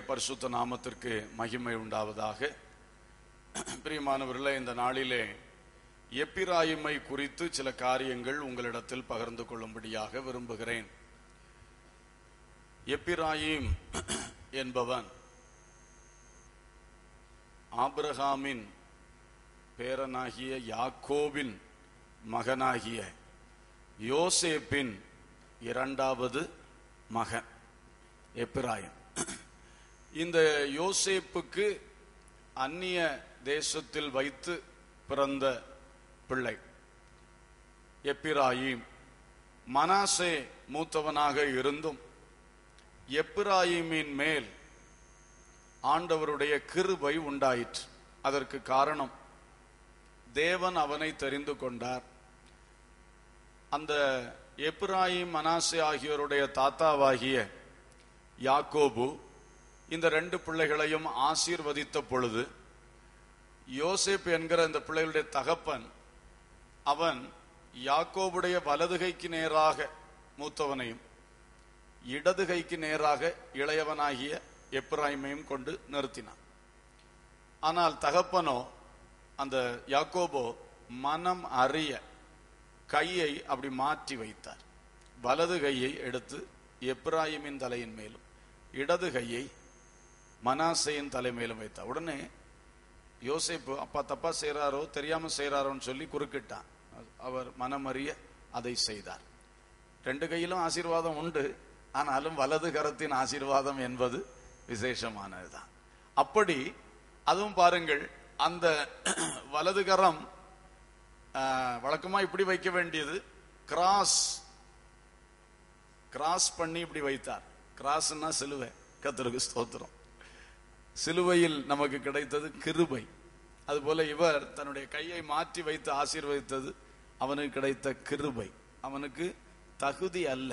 பரிசுத்த நாமத்திற்கு மகிமை உண்டாவதாக. பிரியமானவர்களே, இந்த நாளிலே எப்பிராயிமை குறித்து சில காரியங்கள் உங்களிடத்தில் பகிர்ந்து கொள்ளும்படியாக விரும்புகிறேன். எப்பிராயிம் என்பவன் ஆபிரகாமின் பேரனாகிய யாக்கோபின் மகனாகிய யோசேப்பின் இரண்டாவது மகன் எப்பிராயிம். இந்த யோசேப்புக்கு அந்நிய தேசத்தில் வைத்து பிறந்த பிள்ளை எப்பிராயிம். மனாசே மூத்தவனாக இருந்தும் எப்பிராயிமின் மேல் ஆண்டவருடைய கிருபை உண்டாயிற்று. அதற்கு காரணம், தேவன் அவனை தெரிந்து கொண்டார். அந்த எப்பிராயிம் மனாசே ஆகியோருடைய தாத்தாவாகிய யாக்கோபு இந்த ரெண்டு பிள்ளைகளையும் ஆசீர்வதித்த பொழுது, யோசேப்பு என்கிற இந்த பிள்ளைகளுடைய தகப்பன் அவன் யாக்கோபுடைய வலது கைக்கு நேராக மூத்தவனையும் இடது கைக்கு நேராக இளையவனாகிய எப்பிராயிமையும் கொண்டு நிறுத்தினான். ஆனால் தகப்பனோ, அந்த யாக்கோபோ மனம் அறிய கையை அப்படி மாற்றி வைத்தார். வலது கையை எடுத்து எப்பிராயிமின் தலையின் மேலும் இடது கையை மனாசேயின் தலைமையிலும் வைத்தார். உடனே யோசேப்பு அப்பா தப்பா செய்யறாரோ தெரியாம செய்யறாரோன்னு சொல்லி குறுக்கிட்டான். அவர் மனமறிய அதை செய்தார். ரெண்டு கையிலும் ஆசீர்வாதம் உண்டு, ஆனாலும் வலது கரத்தின் ஆசீர்வாதம் என்பது விசேஷமானதுதான். அப்படி அதுவும் பாருங்கள், அந்த வலது கரம் வழக்கமா இப்படி வைக்க வேண்டியது கிராஸ் பண்ணி இப்படி வைத்தார். கிராஸ்னா சிலுவை. கர்த்தருக்கு ஸ்தோத்திரம். சிலுவையில் நமக்கு கிடைத்தது கிருபை. அதுபோல இவர் தன்னுடைய கையை மாற்றி வைத்து ஆசீர்வதித்தது அவனுக்கு கிடைத்த கிருபை. அவனுக்கு தகுதி அல்ல,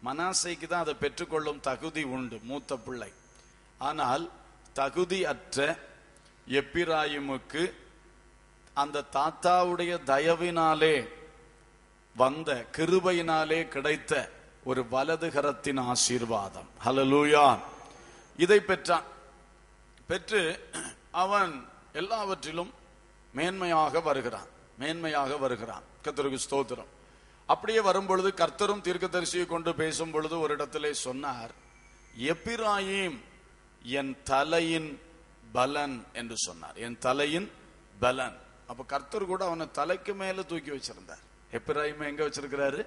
மனாசைக்கு தான் அதை பெற்றுக்கொள்ளும் தகுதி உண்டு, மூத்த பிள்ளை. ஆனால் தகுதி அற்ற எப்பிராயிமுக்கு அந்த தாத்தாவுடைய தயவினாலே வந்த கிருபையினாலே கிடைத்த ஒரு வலது கரத்தின் ஆசீர்வாதம். ஹல்லேலூயா. இதை பெற்றான். பெற்று அவன் எல்லாவற்றிலும் மேன்மையாக வருகிறான். கர்த்தருக்கு ஸ்தோத்திரம். அப்படியே வரும்பொழுது கர்த்தரும் தீர்க்கதரிசியை கொண்டு பேசும் பொழுது ஒரு இடத்திலே சொன்னார், எப்பிராயிம் என் தலையின் பலன் என்று சொன்னார். என் தலையின் பலன். அப்ப கர்த்தர் கூட அவனை தலைக்கு மேல தூக்கி வச்சிருந்தார். எப்பிராயிம் எங்க வச்சிருக்கிறாரு?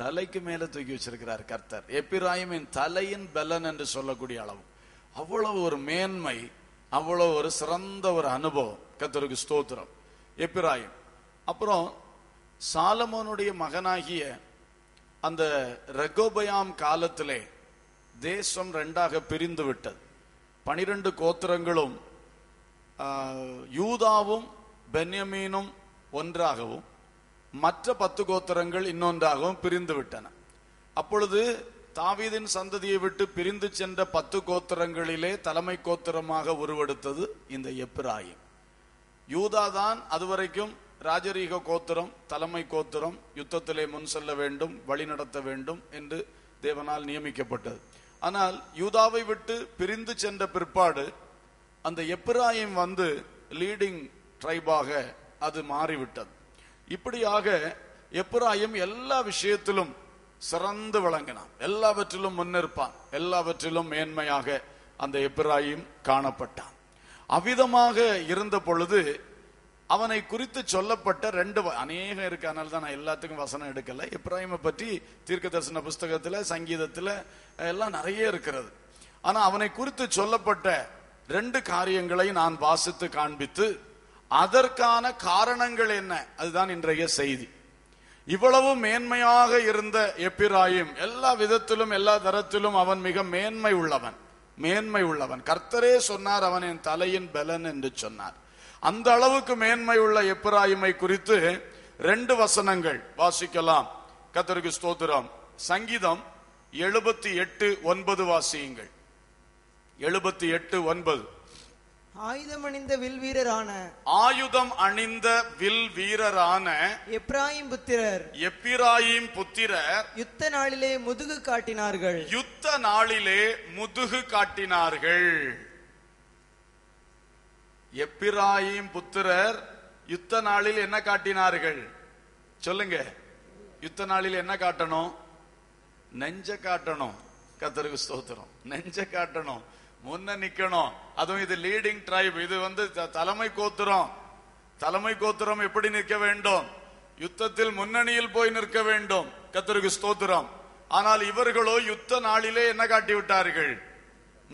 தலைக்கு மேல தூக்கி வச்சிருக்கிறார் கர்த்தர். எப்பிராயிமின் தலையின் பலன் என்று சொல்லக்கூடிய அளவு, அவ்வளவு ஒரு மேன்மை, அவ்வளவு ஒரு சிறந்த ஒரு அனுபவம். கர்த்தருக்கு ஸ்தோத்திரம். எப்பிராயிம். அப்புறம் சாலமோனுடைய மகனாகிய அந்த ரெகோபயாம் காலத்திலே தேசம் ரெண்டாக பிரிந்து விட்டது. 12 கோத்திரங்களும் யூதாவும் பென்யமீனும் ஒன்றாகவும் மற்ற 10 கோத்திரங்கள் இன்னொன்றாகவும் பிரிந்து விட்டன. அப்பொழுது தாவீதின் சந்ததியை விட்டு பிரிந்து சென்ற 10 கோத்திரங்களிலே தலைமை கோத்திரமாக உருவெடுத்தது இந்த எப்பிராயிம். யூதா தான் அதுவரைக்கும் ராஜரீக கோத்திரம், தலைமை கோத்திரம், யுத்தத்திலே முன் செல்ல வேண்டும், வழி நடத்த வேண்டும் என்று தேவனால் நியமிக்கப்பட்டது. ஆனால் யூதாவை விட்டு பிரிந்து சென்ற பிற்பாடு அந்த எப்பிராயிம் வந்து லீடிங் ட்ரைபாக அது மாறிவிட்டது. இப்படியாக எப்பிராயிம் எல்லா விஷயத்திலும் சிறந்து விளங்கினான், எல்லாவற்றிலும் முன்னிற்பான், எல்லாவற்றிலும் மேன்மையாக அந்த எப்பிராயிம் காணப்பட்டான். அவ்விதமாக இருந்த பொழுது அவனை குறித்து சொல்லப்பட்ட அநேகம் இருக்கு, அதனால தான் நான் எல்லாத்துக்கும் வசனம் எடுக்கல. எப்பிராயிமை பற்றி தீர்க்க தரிசன புஸ்தகத்துல, சங்கீதத்துல எல்லாம் நிறைய இருக்கிறது. ஆனா அவனை குறித்து சொல்லப்பட்ட 2 காரியங்களை நான் வாசித்து காண்பித்து அதற்கான காரணங்கள் என்ன, அதுதான் இன்றைய செய்தி. இவ்வளவு மேன்மையாக இருந்த எப்பிராயிம் எல்லா விதத்திலும் எல்லா தரத்திலும் அவன் மிக மேன்மை உள்ளவன். கர்த்தரே சொன்னார், அவன் என் தலையின் பலன் என்று சொன்னார். அந்த அளவுக்கு மேன்மை உள்ள எப்பிராயிமை குறித்து 2 வசனங்கள் வாசிக்கலாம். கர்த்தருக்கு ஸ்தோத்திரம். சங்கீதம் 78:9 வாசியுங்கள். 78:9. ஆயுதம் அணிந்த வில் வீரரான எப்பிராயீம் புத்திரர் யுத்த நாளிலே முதுகு காட்டினார்கள். எப்பிராயீம் புத்திரர் யுத்த நாளில் என்ன காட்டினார்கள்? சொல்லுங்க. யுத்த நாளில் என்ன காட்டணும்? நெஞ்ச காட்டணும். கர்த்தருக்கு ஸ்தோத்திரம். நெஞ்ச காட்டணும், முன்ன நிக்கணும். அதுவும் இது லீடிங் ட்ரைப், இது தலைமை கோத்திரம். தலைமை கோத்திரம் எப்படி நிற்க வேண்டும்? யுத்தத்தில் முன்னணியில் போய் நிற்க வேண்டும். கர்த்தருக்கு ஸ்தோத்திரம். ஆனால் இவர்களோ யுத்த நாளிலே என்ன காட்டி விட்டார்கள்?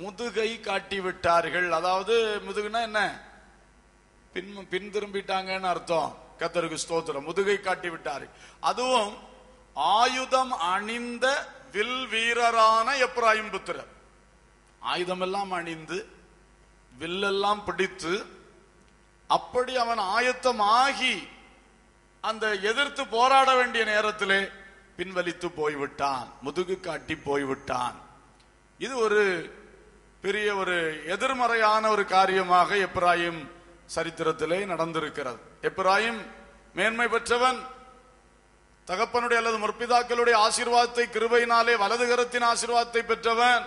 முதுகை காட்டி விட்டார்கள். அதாவது முதுகுனா என்ன? பின் திரும்பிட்டாங்கன்னு அர்த்தம். கர்த்தருக்கு ஸ்தோத்திரம். முதுகை காட்டி விட்டார்கள். அதுவும் ஆயுதம் அணிந்த வில் வீரரான எப்பிராயீம் புத்திரர். ஆயுதம் எல்லாம் அணிந்து வில்லெல்லாம் பிடித்து அப்படி அவன் ஆயத்தமாகி அந்த எதிர்த்து போராட வேண்டிய நேரத்திலே பின்வலித்து போய்விட்டான், முதுகு காட்டி போய்விட்டான். இது ஒரு பெரிய ஒரு எதிர்மறையான ஒரு காரியமாக எப்பிராயீம் சரித்திரத்திலே நடந்திருக்கிறது. எப்பிராயீம் மேன்மை பெற்றவன், தகப்பனுடைய அல்லது முற்பிதாக்களுடைய ஆசீர்வாதத்தை, கிருபையினாலே வலதுகரத்தின் ஆசீர்வாதத்தை பெற்றவன்,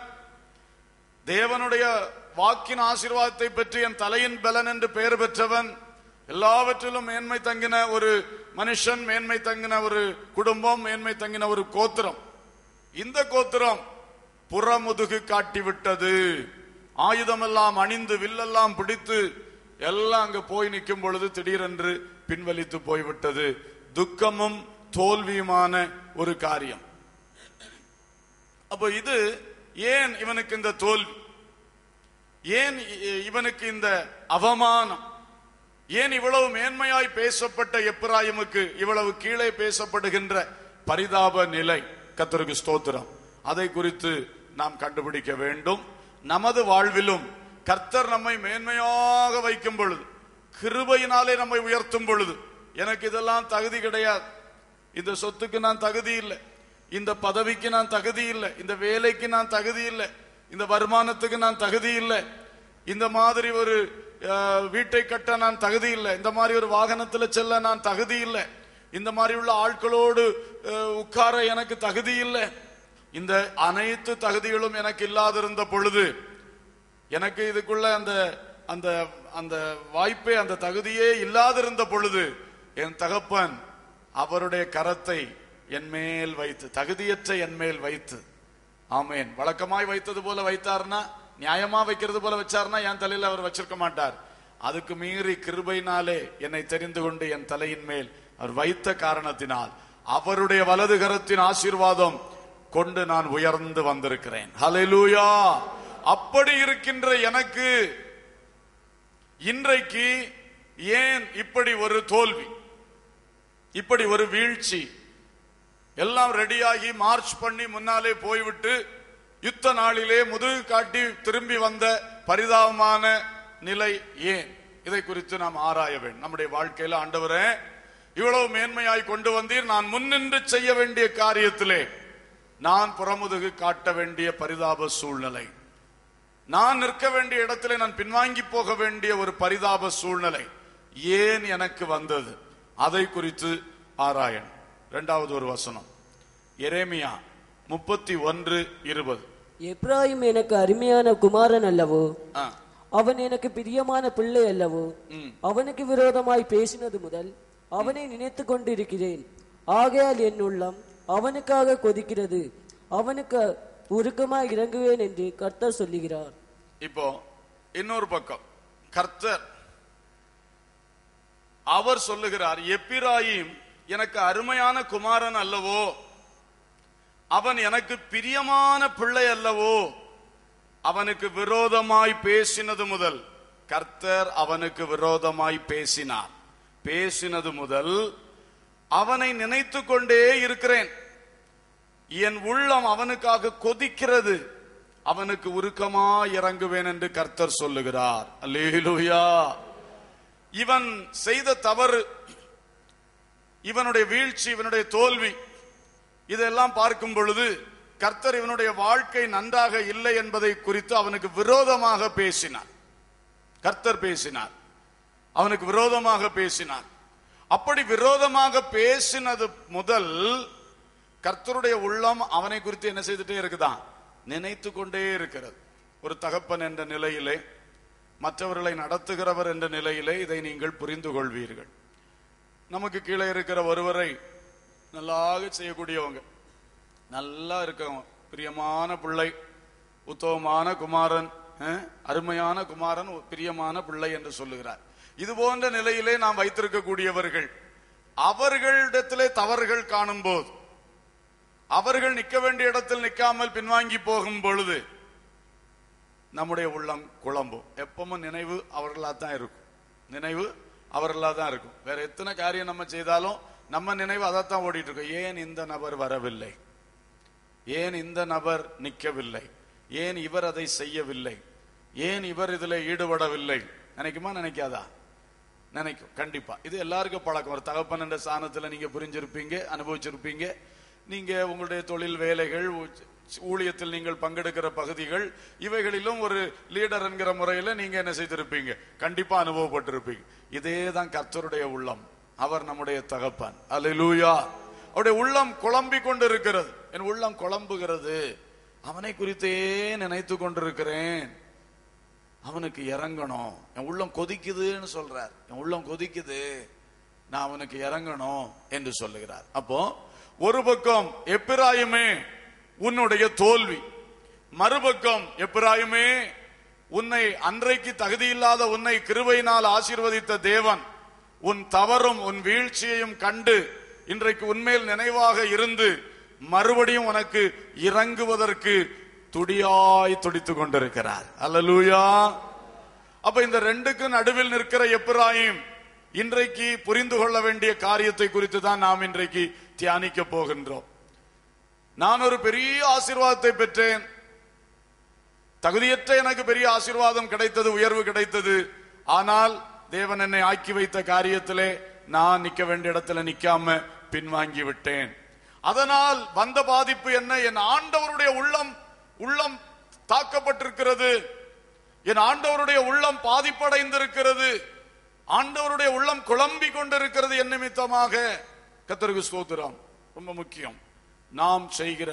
தேவனுடைய வாக்கின் ஆசீர்வாதத்தை பெற்று என் தலையின் பலன் என்று பெயர் பெற்றவன், எல்லாவற்றிலும் மேன்மை தங்கின ஒரு மனுஷன், மேன்மை தங்கின ஒரு குடும்பம், மேன்மை தங்கின ஒரு கோத்திரம். இந்த கோத்திரம் புறமுதுகு காட்டிவிட்டது. ஆயுதம் எல்லாம் அணிந்து வில்லெல்லாம் பிடித்து எல்லாம் அங்க போய் நிற்கும் பொழுது திடீரென்று பின்வலித்து போய்விட்டது. துக்கமும் தோல்வியுமான ஒரு காரியம். அப்போ இது ஏன் இவனுக்கு இந்த தோல்வி? ஏன் இவனுக்கு இந்த அவமானம்? ஏன் இவ்வளவு மேன்மையாய் பேசப்பட்ட எப்பிராயீமுக்கு இவ்வளவு கீழே பேசப்படுகின்ற பரிதாப நிலை? கர்த்தருக்கு ஸ்தோத்திரம். அதை குறித்து நாம் கண்டுபிடிக்க வேண்டும். நமது வாழ்விலும் கர்த்தர் நம்மை மேன்மையாக வைக்கும் பொழுது, கிருபையினாலே நம்மை உயர்த்தும் பொழுது, எனக்கு இதெல்லாம் தகுதி கிடையாது, இந்த சொத்துக்கு நான் தகுதி இல்லை, இந்த பதவிக்கு நான் தகுதி இல்லை, இந்த வேலைக்கு நான் தகுதி இல்லை, இந்த வருமானத்துக்கு நான் தகுதி இல்லை, இந்த மாதிரி ஒரு வீட்டை கட்ட நான் தகுதி இல்லை, இந்த மாதிரி ஒரு வாகனத்தில் செல்ல நான் தகுதி இல்லை, இந்த மாதிரி உள்ள ஆட்களோடு உட்கார எனக்கு தகுதி இல்லை, இந்த அனைத்து தகுதிகளும் எனக்கு இல்லாதிருந்த பொழுது, எனக்கு இதுக்குள்ள அந்த அந்த அந்த வாய்ப்பே, அந்த தகுதியே இல்லாதிருந்த பொழுது, என் தகப்பன் அவருடைய கரத்தை என் மேல் வைத்து, தகுதியற்ற என் மேல் வைத்து, ஆமேன், வழக்கமாய் வைத்தது போல வைத்தார்னா, நியாயமா வைக்கிறது போல வச்சார்னா என் தலையில அவர் வச்சிருக்க மாட்டார். அதுக்கு மீறி கிருபையினாலே என்னை தெரிந்து கொண்டு என் தலையின் மேல் அவர் வைத்த காரணத்தினால் அவருடைய வலது கரத்தின் ஆசீர்வாதம் கொண்டு நான் உயர்ந்து வந்திருக்கிறேன். ஹல்லேலூயா. அப்படி இருக்கின்ற எனக்கு இன்றைக்கு ஏன் இப்படி ஒரு தோல்வி, இப்படி ஒரு வீழ்ச்சி? எல்லாம் ரெடியாகி மார்ச் பண்ணி முன்னாலே போய்விட்டு யுத்த நாளிலே முதுகு காட்டி திரும்பி வந்த பரிதாபமான நிலை ஏன்? இதை குறித்து நாம் ஆராய வேண்டும். நம்முடைய வாழ்க்கையில ஆண்டவரே இவ்வளவு மேன்மையாய் கொண்டு வந்தீர், நான் முன்னின்று செய்ய வேண்டிய காரியத்திலே நான் புறமுதுகு காட்ட வேண்டிய பரிதாப சூழ்நிலை, நான் நிற்க வேண்டிய இடத்திலே நான் பின்வாங்கி போக வேண்டிய ஒரு பரிதாப சூழ்நிலை ஏன் எனக்கு வந்தது? அதை குறித்து ஆராயணும். இரண்டாவது ஒரு வசனம், எரேமியா 31:20. எப்பிராயீம் எனக்கு அருமையான குமாரன் அல்லவோ, அவன் எனக்கு பிரியமான பிள்ளை அல்லவோ, அவனுக்கு விரோதமாய் பேசினது முதல் அவனை நினைத்து கொண்டிருக்கிறேன். ஆகையால் என் உள்ளம் அவனுக்காக கொதிக்கிறது, அவனுக்கு உருக்கமாய் இறங்குவேன் என்று கர்த்தர் சொல்லுகிறார். இப்போ இன்னொரு பக்கம் கர்த்தர் அவர் சொல்லுகிறார், எப்பிராயீம் எனக்கு அருமையான குமாரன் அல்லவோ, அவன் எனக்கு பிரியமான பிள்ளை அல்லவோ, அவனுக்கு விரோதமாய் பேசினது முதல், கர்த்தர் அவனுக்கு விரோதமாய் பேசினார், பேசினது முதல் அவனை நினைத்து கொண்டே இருக்கிறேன், என் உள்ளம் அவனுக்காக கொதிக்கிறது, அவனுக்கு உருக்கமாய் இறங்குவேன் என்று கர்த்தர் சொல்லுகிறார். அல்லேலூயா. இவன் செய்த தவறு, இவனுடைய வீழ்ச்சி, இவனுடைய தோல்வி, இதெல்லாம் பார்க்கும் பொழுது கர்த்தர் இவனுடைய வாழ்க்கை நன்றாக இல்லை என்பதை குறித்து அவனுக்கு விரோதமாக பேசினார். கர்த்தர் பேசினார், அவனுக்கு விரோதமாக பேசினார். அப்படி விரோதமாக பேசினது முதல் கர்த்தருடைய உள்ளம் அவனை குறித்து என்ன செய்துட்டே இருக்குதான், நினைத்து கொண்டே இருக்கிறது. ஒரு தகப்பன் என்ற நிலையிலே, மற்றவர்களை நடத்துகிறவர் என்ற நிலையிலே இதை நீங்கள் புரிந்து கொள்வீர்கள். நமக்கு கீழே இருக்கிற ஒருவரை நல்லாக செய்யக்கூடியவங்க, நல்லா இருக்கவங்க, பிரியமான பிள்ளை, உத்தமமான குமாரன், அருமையான குமாரன், பிரியமான பிள்ளை என்று சொல்லுகிறார். இது போன்ற நிலையிலே நாம் வைத்திருக்கக்கூடியவர்கள், அவர்களிடத்திலே தவறுகள் காணும் போது, அவர்கள் நிற்க வேண்டிய இடத்தில் நிற்காமல் பின்வாங்கி போகும் பொழுது நம்முடைய உள்ளம் குழம்பும். எப்பவும் நினைவு அவர்களா தான் இருக்கும், நினைவு அவர்களா தான் இருக்கும். வேற எத்தனை காரியம் நம்ம செய்தாலும் நம்ம நினைவு அதைத்தான் ஓடிட்டு இருக்கோம். ஏன் இந்த நபர் வரவில்லை, ஏன் இந்த நபர் நிற்கவில்லை, ஏன் இவர் அதை செய்யவில்லை, ஏன் இவர் இதுல ஈடுபடவில்லை நினைக்குமா, நினைக்காதா? நினைக்கும், கண்டிப்பா. இது எல்லாருக்கும் பழக்கம். ஒரு தகப்பன் என்ற ஸ்தானத்துல நீங்க புரிஞ்சிருப்பீங்க, அனுபவிச்சிருப்பீங்க. நீங்க உங்களுடைய தொழில் வேலைகள், ஊழியத்தில் நீங்கள் பங்கெடுக்கிற பகுதிகள், இவைகளிலும் ஒரு லீடர் என்கிற முறையில நீங்க என்ன செய்திருப்பீங்க, கண்டிப்பா அனுபவப்பட்டிருப்பீங்க. இதேதான் கர்த்தருடைய உள்ளம். அவர் நம்முடைய தகப்பன். அல்லேலூயா. அவருடைய உள்ளம் குழம்பி கொண்டிருக்கிறது. என் உள்ளம் குழம்புகிறது, அவனை குறித்தே நினைத்து கொண்டிருக்கிறேன், அவனுக்கு இறங்கணும், என் உள்ளம் கொதிக்குதுன்னு சொல்றார். என் உள்ளம் கொதிக்குது, நான் அவனுக்கு இறங்கணும் என்று சொல்லுகிறார். அப்போ ஒரு பக்கம் எப்பிராயிமே உன்னுடைய தோல்வி, மறுபக்கம் எப்பிராயிமே உன்னை அன்றைக்கு தகுதியில்லாத உன்னை கிருபையினால் ஆசீர்வதித்த தேவன் உன் தவறும் உன் வீழ்ச்சியையும் கண்டு இன்றைக்கு உன்மேல் நினைவாக இருந்து மறுபடியும் உனக்கு இறங்குவதற்கு துடியாய் துடித்துக் கொண்டிருக்கிறார். அல்லேலூயா. அப்ப இந்த ரெண்டுக்கு நடுவில் நிற்கிற எப்பிராயிம் இன்றைக்கு புரிந்து கொள்ள வேண்டிய காரியத்தை குறித்து தான் நாம் இன்றைக்கு தியானிக்க போகின்றோம். நான் ஒரு பெரிய ஆசீர்வாதத்தை பெற்றேன், தகுதியற்ற எனக்கு பெரிய ஆசீர்வாதம் கிடைத்தது, உயர்வு கிடைத்தது. ஆனால் தேவன் என்னை ஆக்கி வைத்த காரியத்திலே நான் நிக்க வேண்டிய இடத்துல நிக்காம பின்வாங்கி விட்டேன். அதனால் வந்த பாதிப்பு என்ன? என் ஆண்டவருடைய உள்ளம் தாக்கப்பட்டிருக்கிறது, என் ஆண்டவருடைய உள்ளம் பாதிப்படைந்திருக்கிறது, ஆண்டவருடைய உள்ளம் குழம்பி கொண்டிருக்கிறது. என் நிமித்தமாக. கர்த்தருக்கு ஸ்தோத்திரம். ரொம்ப முக்கியம். நாம் செய்கிற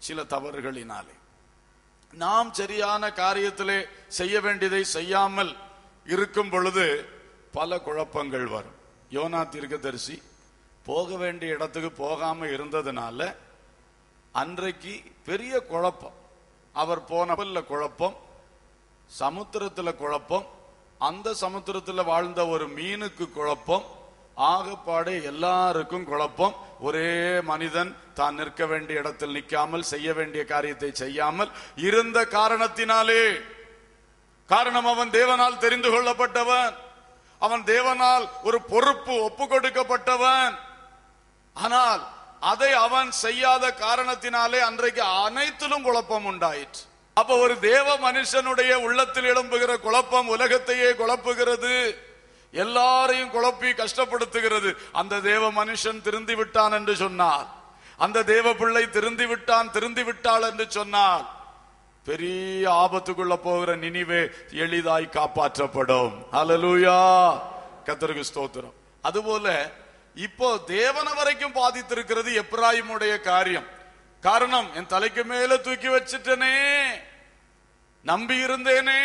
சில தவறுகளினாலே, நாம் சரியான காரியத்திலே செய்ய வேண்டியதை செய்யாமல் இருக்கும் பொழுது பல குழப்பங்கள் வரும். யோனா தீர்க்கதரிசி போக வேண்டிய இடத்துக்கு போகாம இருந்ததுனால அன்றைக்கு பெரிய குழப்பம். அவர் போன குழப்பம், சமுத்திரத்துல குழப்பம், அந்த சமுத்திரத்துல வாழ்ந்த ஒரு மீனுக்கு குழப்பம், ஆகப்பாடு எல்லாருக்கும் குழப்பம். ஒரே மனிதன் தான் நிற்க வேண்டிய இடத்தில் நிற்காமல் செய்ய வேண்டிய காரியத்தை செய்யாமல் இருந்த காரணத்தினாலே, காரணம் அவன் தேவனால் தெரிந்து கொள்ளப்பட்டவன், அவன் தேவனால் ஒரு பொறுப்பு ஒப்பு கொடுக்கப்பட்டவன். ஆனால் அதை அவன் செய்யாத காரணத்தினாலே அன்றைக்கு அனைத்திலும் குழப்பம் உண்டாயிற்று. அப்ப ஒரு தேவ மனுஷனுடைய உள்ளத்தில் எழும்புகிற குழப்பம் உலகத்தையே குழப்புகிறது, எல்லாரையும் குழப்பி கஷ்டப்படுத்துகிறது. அந்த தேவ மனுஷன் திருந்தி விட்டான் என்று சொன்னார், அந்த தேவ பிள்ளை திருந்தி விட்டான், திருந்தி விட்டாள் என்று சொன்னால் பெரிய ஆபத்துக்குள்ள போகிற நினிவே எளிதாய் காப்பாற்றப்படும். அல்லேலூயா. கர்த்தருக்கு ஸ்தோத்திரம். அதுபோல இப்போ தேவன வரைக்கும் பாதித்திருக்கிறது எப்பிராயிமுடைய காரியம். காரணம், என் தலைக்கு மேல தூக்கி வச்சிட்டனே, நம்பி இருந்தேனே,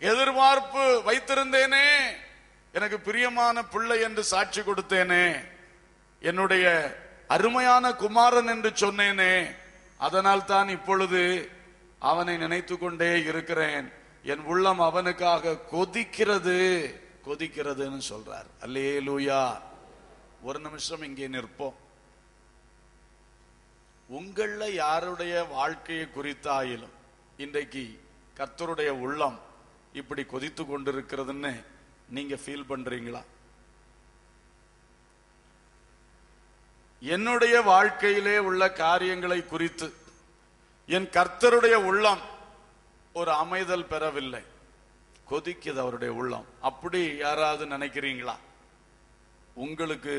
எதிர்பார்ப்பு வைத்திருந்தேனே, எனக்கு பிரியமான பிள்ளை என்று சாட்சி கொடுத்தேனே, என்னுடைய அருமையான குமாரன் என்று சொன்னேனே, அதனால் தான் இப்பொழுது அவனை நினைத்து கொண்டே இருக்கிறேன். என் உள்ளம் அவனுக்காக கொதிக்கிறதுன்னு சொல்றார். அல்லேலூயா. ஒரு நிமிஷம் இங்கே நிற்போம். உங்கள யாருடைய வாழ்க்கையை குறித்தாயிலும் இன்றைக்கு கர்த்தருடைய உள்ளம் இப்படி கொதித்து கொண்டிருக்கிறதுன்னு நீங்க ஃபீல் பண்றீங்களா? என்னுடைய வாழ்க்கையிலே உள்ள காரியங்களை குறித்து என் கர்த்தருடைய உள்ளம் ஒரு அமைதல் பெறவில்லை, கொதிக்குது அவருடைய உள்ளம். அப்படி யாராவது நினைக்கிறீங்களா? உங்களுக்கு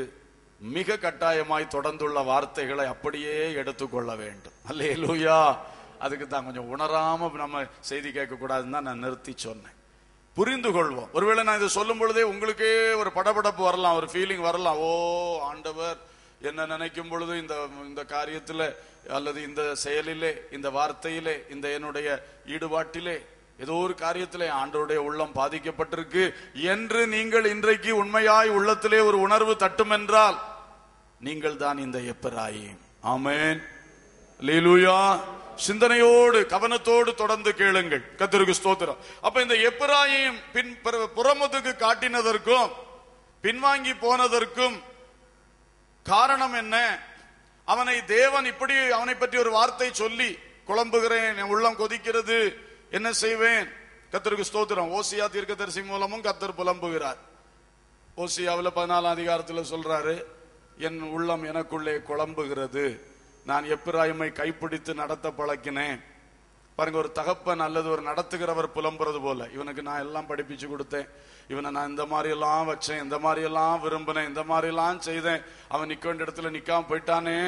மிக கட்டாயமாய் தொடர்ந்துள்ள வார்த்தைகளை அப்படியே எடுத்துக்கொள்ள வேண்டும். அல்லேலூயா. அதுக்கு தான் கொஞ்சம் உணராம நம்ம செய்தி கேட்க கூடாதுன்னு தான் நான் நிறுத்தி சொன்னேன். புரிந்து கொள்வோம். ஒருவேளை நான் இதை சொல்லும் பொழுதே உங்களுக்கே ஒரு படபடப்பு வரலாம், ஒரு ஃபீலிங் வரலாம். ஓ ஆண்டவர் என்ன நினைக்கும் பொழுது இந்த காரியத்துல அல்லது இந்த செயலிலே, இந்த வார்த்தையிலே, இந்த என்னுடைய ஈடுபாட்டிலே ஏதோ ஒரு காரியத்திலே ஆண்டவருடைய உள்ளம் பாதிக்கப்பட்டிருக்கு என்று நீங்கள் இன்றைக்கு உண்மையாய் உள்ளத்திலே ஒரு உணர்வு தட்டும் என்றால் நீங்கள் தான் இந்த எப்பிராயீம். ஆமென், அல்லேலூயா. சிந்தனையோடு கவனத்தோடு தொடர்ந்து கேளுங்கள். கர்த்தருக்கு ஸ்தோத்திரம். அப்ப இந்த எப்பிராயீம் புறமுதுகு காட்டினதற்கும் பின்வாங்கி போனதற்கும் காரணம் என்ன? அவனை தேவன் இப்படி அவனை பற்றி ஒரு வார்த்தை சொல்லி, குழம்புகிறேன், என் உள்ளம் கொதிக்கிறது, என்ன செய்வேன்? கர்த்தருக்கு ஸ்தோத்திரம். ஓசியா தீர்க்கதரிசி மூலமும் கர்த்தர் புலம்புகிறார். ஓசியாவில் 14 அதிகாரத்தில் சொல்றாரு, என் உள்ளம் எனக்குள்ளே குழம்புகிறது, நான் எப்பிராயீமை கைப்பிடித்து நடத்த பழக்கினேன். பாருங்க, ஒரு தகப்பன் அல்லது ஒரு நடத்துகிறவர் புலம்புறது போல, இவனுக்கு நான் எல்லாம் படிப்பிச்சு கொடுத்தேன், இவனை நான் இந்த மாதிரி எல்லாம் வச்சேன், இந்த மாதிரி எல்லாம் விரும்பினேன், இந்த மாதிரி எல்லாம் செய்தேன், அவன் நிக்க வேண்டிய இடத்துல நிக்காம போயிட்டானே,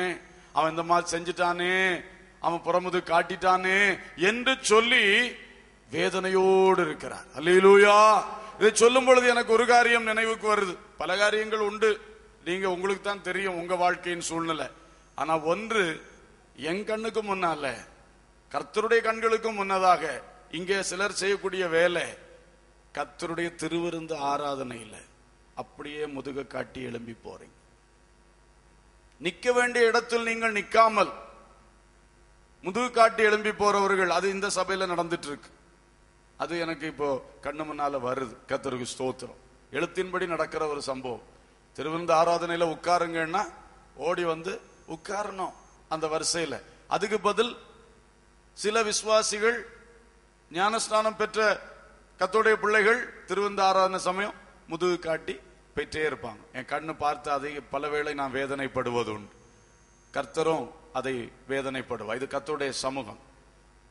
அவன் இந்த மாதிரி செஞ்சுட்டானே, அவன் புறமுது காட்டிட்டானே என்று சொல்லி வேதனையோடு இருக்கிறார். அல்லேலூயா. இதை சொல்லும் பொழுது எனக்கு ஒரு காரியம் நினைவுக்கு வருது. பல காரியங்கள் உண்டு, நீங்க உங்களுக்கு தான் தெரியும் உங்க வாழ்க்கையின் சூழ்நிலை. ஆனா ஒன்று என் கண்ணுக்கு முன்னால, கர்த்தருடைய கண்களுக்கும் முன்னதாக இங்கே சிலர் செய்யக்கூடிய வேலை, கர்த்தருடைய திருவிருந்து ஆராதனையில அப்படியே முதுக காட்டி எழும்பி போறீங்க. நிக்க வேண்டிய இடத்தில் நீங்கள் நிக்காமல் முதுகு காட்டி எழும்பி போறவர்கள், அது இந்த சபையில நடந்துட்டு இருக்கு. அது எனக்கு இப்போ கண்ணு முன்னால வருது. கர்த்தருக்கு ஸ்தோத்திரம். எழுத்தின்படி நடக்கிற ஒரு சம்பவம். திருவிருந்து ஆராதனையில உட்காருங்கன்னா ஓடி வந்து உட்காரணும் அந்த வரிசையில. அதுக்கு பதில் சில விசுவாசிகள், ஞானஸ்நானம் பெற்ற கர்த்தருடைய பிள்ளைகள் திருவிருந்து ஆராதனை சமயம் முதுகு காட்டி போயிட்டே இருப்பாங்க. என் கண்ணு பார்த்து அதை பல வேளை நான் வேதனைப்படுவது உண்டு. கர்த்தரும் அதை வேதனைப்படுவார். இது கர்த்தருடைய சமூகம்,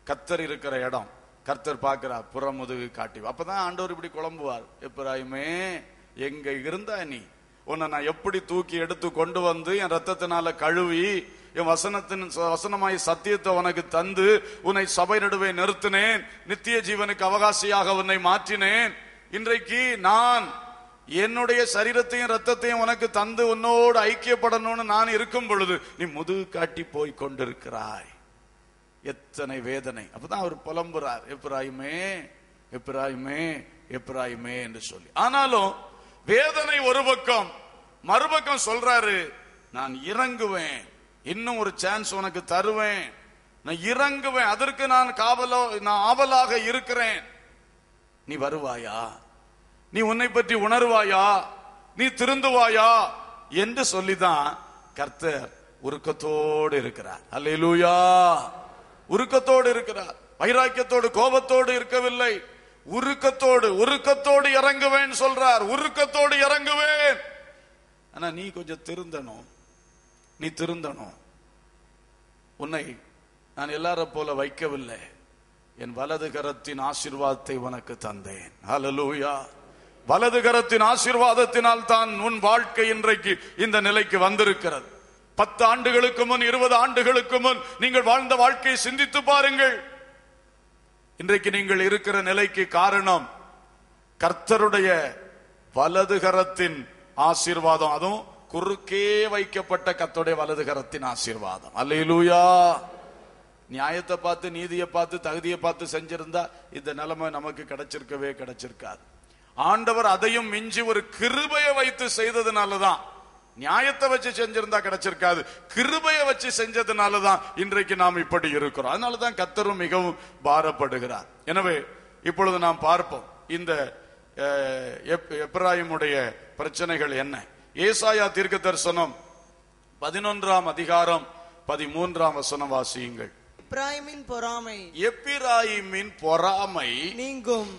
கர்த்தர் இருக்கிற இடம், கர்த்தர் பார்க்கிறார், புறமுதுகு காட்டி. அப்பதான் ஆண்டவர் இப்படி குழம்புவார், எப்பிராயீமே எங்க இருந்தா நீ? உன்னை நான் எப்படி தூக்கி எடுத்து கொண்டு வந்து என் ரத்தத்தினால கழுவி என் வசனமாய் சத்தியத்தை உனக்கு தந்து உன்னை சபை நடுவே நிறுத்தினேன், நித்திய ஜீவனுக்கு அவகாசியாக உன்னை மாற்றினேன். இன்றைக்கு நான் என்னுடைய சரீரத்தையும் ரத்தத்தையும் உனக்கு தந்து உன்னோடு ஐக்கியப்படணும்னு நான் இருக்கும் பொழுது நீ முதுகு காட்டி போய் கொண்டிருக்கிறாய். எத்தனை வேதனை. அப்பதான் அவர் புலம்புறார், எப்பிராயீமே எப்பிராயீமே எப்பிராயீமே என்று சொல்லி. ஆனாலும் வேதனை ஒரு பக்கம், மறுபக்கம் சொல்றாரு, நான் இறங்குவேன், இன்னும் ஒரு சான்ஸ் உனக்கு தருவேன், நான் இறங்குவேன், அதற்கு நான் ஆவலாக இருக்கிறேன். நீ வருவாயா? நீ உன்னை பற்றி உணர்வாயா? நீ திருந்துவாயா என்று சொல்லிதான் கர்த்தர் உருக்கத்தோடு இருக்கிறார். அல்லேலூயா. உருக்கத்தோடு இருக்கிறார். வைராக்கியத்தோடு கோபத்தோடு இருக்கவில்லை, உருக்கத்தோடு இறங்குவேன் சொல்றார். உருக்கத்தோடு இறங்குவேன். ஆனா நீ கொஞ்சம் திருந்தணும், நீ திருந்தணும். உன்னை நான் எல்லார போல வைக்கவில்லை, என் வலது கரத்தின் ஆசீர்வாதத்தை உனக்கு தந்தேன். ஹல்லேலூயா. வலது கரத்தின் ஆசீர்வாதத்தினால் தான் உன் வாழ்க்கை இன்றைக்கு இந்த நிலைக்கு வந்திருக்கிறது. 10 ஆண்டுகளுக்கு முன், 20 ஆண்டுகளுக்கு முன் நீங்கள் வாழ்ந்த வாழ்க்கையை சிந்தித்து பாருங்கள். இன்றைக்கு நீங்கள் இருக்கிற நிலைக்கு காரணம் கர்த்தருடைய வலது கரத்தின் ஆசீர்வாதம். அதுவும் குறுக்கே வைக்கப்பட்ட கர்த்தருடைய வலது கரத்தின் ஆசீர்வாதம். அல்லேலூயா. நியாயத்தை பார்த்து, நீதியை பார்த்து, தகுதியை பார்த்து செஞ்சிருந்தா இந்த நிலைமை நமக்கு கிடைச்சிருக்காது. ஆண்டவர் அதையும் மிஞ்சி ஒரு கிருபையை வைத்து செய்ததுனாலதான், நியாயத்தை வச்சு செஞ்சிருந்தா கிடைச்சிருக்காது, கிருபையை வச்சு செஞ்சதுனாலதான் இன்றைக்கு நாம் இப்படி இருக்கிறோம். அதனாலதான் கர்த்தரும் மிகவும் பாரப்படுகிறார். எனவே இப்பொழுது நாம் பார்ப்போம் இந்த எப்பிராயீமுடைய பிரச்சனைகள் என்ன. ஏசாயா தீர்க்க தரிசனம் 11ஆம் அதிகாரம் 13ஆம் வசனம் வாசியுங்கள். எப்பிராயீமின் பொறாமை நீங்கும்,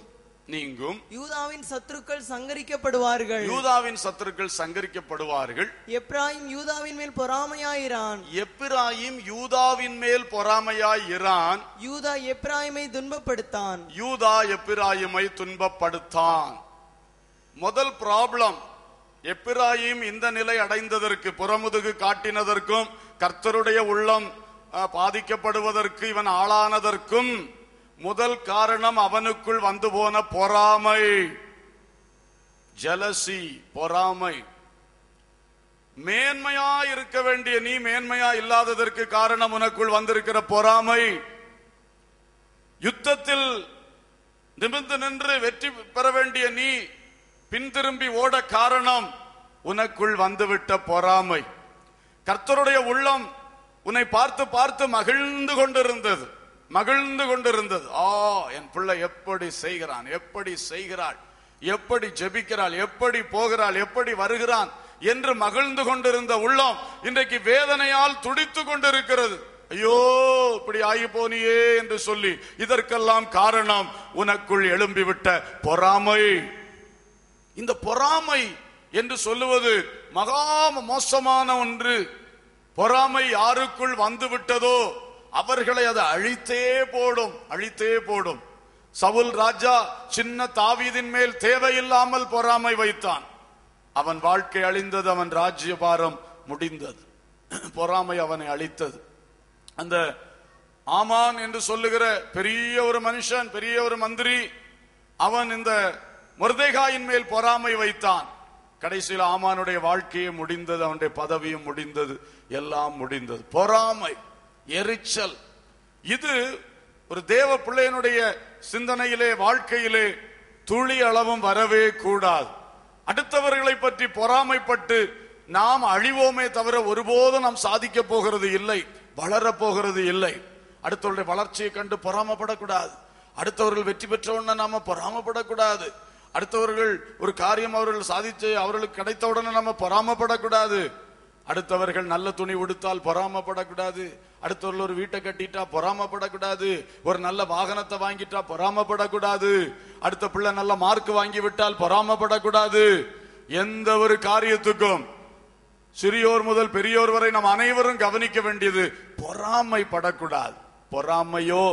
யூதாவின் சத்துருக்கள் சங்கரிக்கப்படுவார்கள். யூதாவின் சத்துருக்கள் சங்கரிக்கப்படுவார்கள். எப்பிராயீம் யூதாவின் மேல் பொறாமையாயிரான். எப்பிராயீம் யூதாவின் மேல் பொறாமையாயிரான். யூதா எப்பிராயீமை துன்பப்படுத்தான். யூதா எப்பிராயீமை துன்பப்படுத்தான். முதல் ப்ராப்ளம், எப்பிராயீம் இந்த நிலை அடைந்ததற்கு, புறமுதுகு காட்டினதற்கும் கர்த்தருடைய உள்ளம் பாதிக்கப்படுவதற்கு, இவன் ஆளானதற்கும் முதல் காரணம் அவனுக்குள் வந்து போன பொறாமை, ஜெலசி, பொறாமை. மேன்மையா இருக்க வேண்டிய நீ மேன்மையா இல்லாததற்கு காரணம் உனக்குள் வந்திருக்கிற பொறாமை. யுத்தத்தில் நிமிர்ந்து நின்று வெற்றி பெற வேண்டிய நீ பின்திரும்பி ஓட காரணம் உனக்குள் வந்துவிட்ட பொறாமை. கர்த்தருடைய உள்ளம் உன்னை பார்த்து பார்த்து மகிழ்ந்து கொண்டிருந்தது. என் பிள்ளை எப்படி செய்கிறான், எப்படி செய்கிறாள், எப்படி ஜெபிக்கிறாள், எப்படி போகிறாள், எப்படி வருகிறான் என்று மகிழ்ந்து கொண்டிருந்த உள்ளம் இன்றைக்கு வேதனையால் துடித்து கொண்டிருக்கிறது. ஐயோ, இப்படி ஆகி போனியே என்று சொல்லி இதற்கெல்லாம் காரணம் உனக்குள் எழும்பிவிட்ட பொறாமை. இந்த பொறாமை என்று சொல்லுவது மகா மோசமான ஒன்று. பொறாமை யாருக்குள் வந்து விட்டதோ அவர்களை அது அழித்தே போடும். சவுல் ராஜா சின்ன தாவீதின் மேல் தேவையில்லாமல் பொறாமை வைத்தான். அவன் வாழ்க்கை அழிந்தது, அவன் ராஜ்யபாரம் முடிந்தது. பொறாமை அவனை அழித்தது. அந்த ஆமான் என்று சொல்லுகிற பெரிய ஒரு மனுஷன், பெரிய ஒரு மந்திரி, அவன் இந்த மொர்தெகாயின் மேல் பொறாமை வைத்தான். கடைசியில் ஆமானுடைய வாழ்க்கையே முடிந்தது, அவனுடைய பதவியும் முடிந்தது, எல்லாம் முடிந்தது. பொறாமை, எரிச்சல், இது ஒரு தேவ பிள்ளையனுடைய சிந்தனையிலே, வாழ்க்கையிலே துளி அளவும் வரவே கூடாது. அடுத்தவர்களை பற்றி பொறாமைப்பட்டு நாம் அழிவோமே தவிர ஒருபோதும் நாம் சாதிக்க போகிறது இல்லை, வளர போகிறது இல்லை. அடுத்தவருடைய வளர்ச்சியை கண்டு பொறாமப்படக்கூடாது. அடுத்தவர்கள் வெற்றி பெற்றவுடனே நாம பொறாமப்படக்கூடாது. அடுத்தவர்கள் ஒரு காரியம் அவர்கள் சாதிச்சு அவர்களுக்கு கிடைத்தவுடனே நம்ம பொறாமப்படக்கூடாது. அடுத்தவர்கள் நல்ல துணி உடுத்தால் பொறாமப்படக்கூடாது. அடுத்தவர்கள் ஒரு வீட்டை கட்டிட்டா பொறாமப்படக்கூடாது. ஒரு நல்ல வாகனத்தை வாங்கிட்டா பொறாமப்படக்கூடாது. அடுத்த பிள்ளை நல்ல மார்க் வாங்கி விட்டால் பொறாமப்படக்கூடாது. எந்த ஒரு காரியத்துக்கும் சிறியோர் முதல் பெரியோர் வரை நாம் அனைவரும் கவனிக்க வேண்டியது பொறாமைப்படக்கூடாது. பொறாமையோ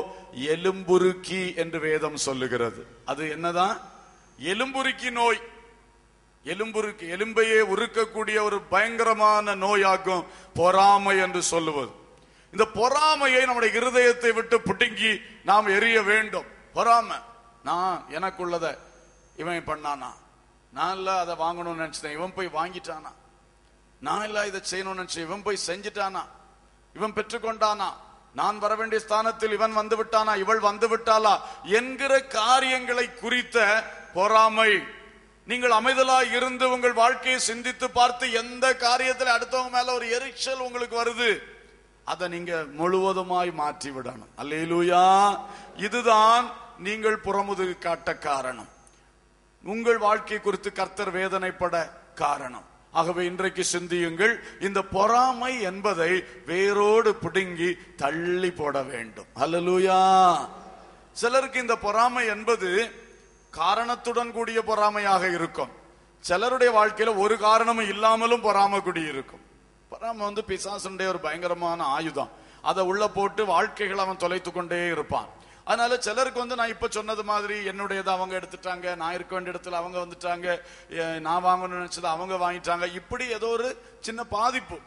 எலும்புருக்கி என்று வேதம் சொல்லுகிறது. அது என்னதான்? எலும்புருக்கி நோய். எலும்புருக்கி, எலும்பையே உருக்கக்கூடிய ஒரு பயங்கரமான நோயாகும் பொறாமை என்று சொல்லுவது. இந்த பொறாமையை நம்முடைய இருதயத்தை விட்டு புடுங்கி நாம் எரிய வேண்டும். பொறாமை, நான் எனக்குள்ளத இவன் பண்ணானா, நான் இல்ல அதை வாங்கணும்னு நினைச்சேன், இவன் போய் வாங்கிட்டானா, நான் இல்ல இதை செய்யணும்னு நினைச்சேன், இவன் போய் செஞ்சிட்டானா, இவன் பெற்றுக்கொண்டானா, நான் வர வேண்டிய ஸ்தானத்தில் இவன் வந்து விட்டானா, இவள் வந்து விட்டாளா என்கிற காரியங்களை குறித்த பொறாமை. நீங்கள் அமைதலாய் இருந்து உங்கள் வாழ்க்கையை சிந்தித்து பார்த்து எந்த காரியத்தில் அடுத்தவங்க மேல ஒரு எரிச்சல் உங்களுக்கு வருது, அதை நீங்க முழுவதுமாய் மாற்றி விடணும். அல்லேலூயா. இதுதான் நீங்கள் புறமுதுகு காட்ட காரணம், உங்கள் வாழ்க்கை குறித்து கர்த்தர் வேதனைப்பட காரணம். ஆகவே இன்றைக்கு சிந்தியுங்கள், இந்த பொறாமை என்பதை வேரோடு பிடுங்கி தள்ளி போட வேண்டும். அல்லேலூயா. சிலருக்கு இந்த பொறாமை என்பது காரணத்துடன் கூடிய பொறாமையாக இருக்கும். சிலருடைய வாழ்க்கையில ஒரு காரணமும் இல்லாமலும் பொறாமை கூடி இருக்கும். பொறாமை வந்து பிசாசுடைய ஒரு பயங்கரமான ஆயுதம். அதை உள்ள போட்டு வாழ்க்கைகள் அவன் தொலைத்து கொண்டே இருப்பான். அதனால சிலருக்கு வந்து நான் இப்ப சொன்னது மாதிரி என்னுடையதை அவங்க எடுத்துட்டாங்க, நான் இருக்க வேண்டிய இடத்துல அவங்க வந்துட்டாங்க, நான் வாங்கணும்னு நினைச்சது அவங்க வாங்கிட்டாங்க, இப்படி ஏதோ ஒரு சின்ன பாதிப்பு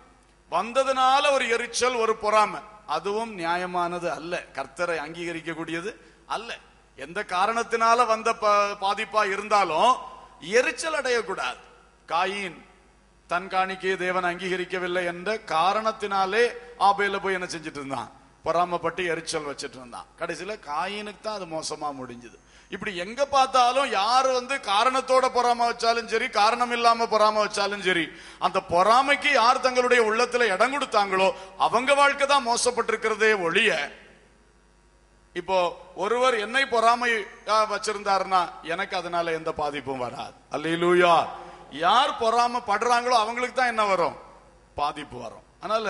வந்ததுனால ஒரு எரிச்சல், ஒரு பொறாமை. அதுவும் நியாயமானது அல்ல, கர்த்தரை அங்கீகரிக்க கூடியது அல்ல. எந்த காரணத்தினால வந்த பாதிப்பா இருந்தாலும் எரிச்சல் அடையக்கூடாது. காயின் தன் காணிக்கையை தேவன் அங்கீகரிக்கவில்லை என்ற காரணத்தினாலே ஆபேல போய் என்ன செஞ்சிட்டு இருந்தான், பொறாமப்பட்டு எரிச்சல் வச்சிட்டு இருந்தான். கடைசியில காயினுக்கு தான் அது மோசமா முடிஞ்சது. இப்படி எங்க பார்த்தாலும் யாரு வந்து காரணத்தோட பொறாம வச்சாலும் சரி, காரணம் இல்லாம பொறாம வச்சாலும் சரி, அந்த பொறாமைக்கு யார் தங்களுடைய உள்ளத்துல இடம் கொடுத்தாங்களோ அவங்க வாழ்க்கை தான் மோசப்பட்டிருக்கிறதே ஒழிய, இப்போ ஒருவர் என்னை பொறாமை வச்சிருந்தாருன்னா எனக்கு அதனால எந்த பாதிப்பும் வராது. அல்லேலூயா. யார் பொறாம படுறாங்களோ அவங்களுக்கு தான் என்ன வரும், பாதிப்பு வரும். அதனால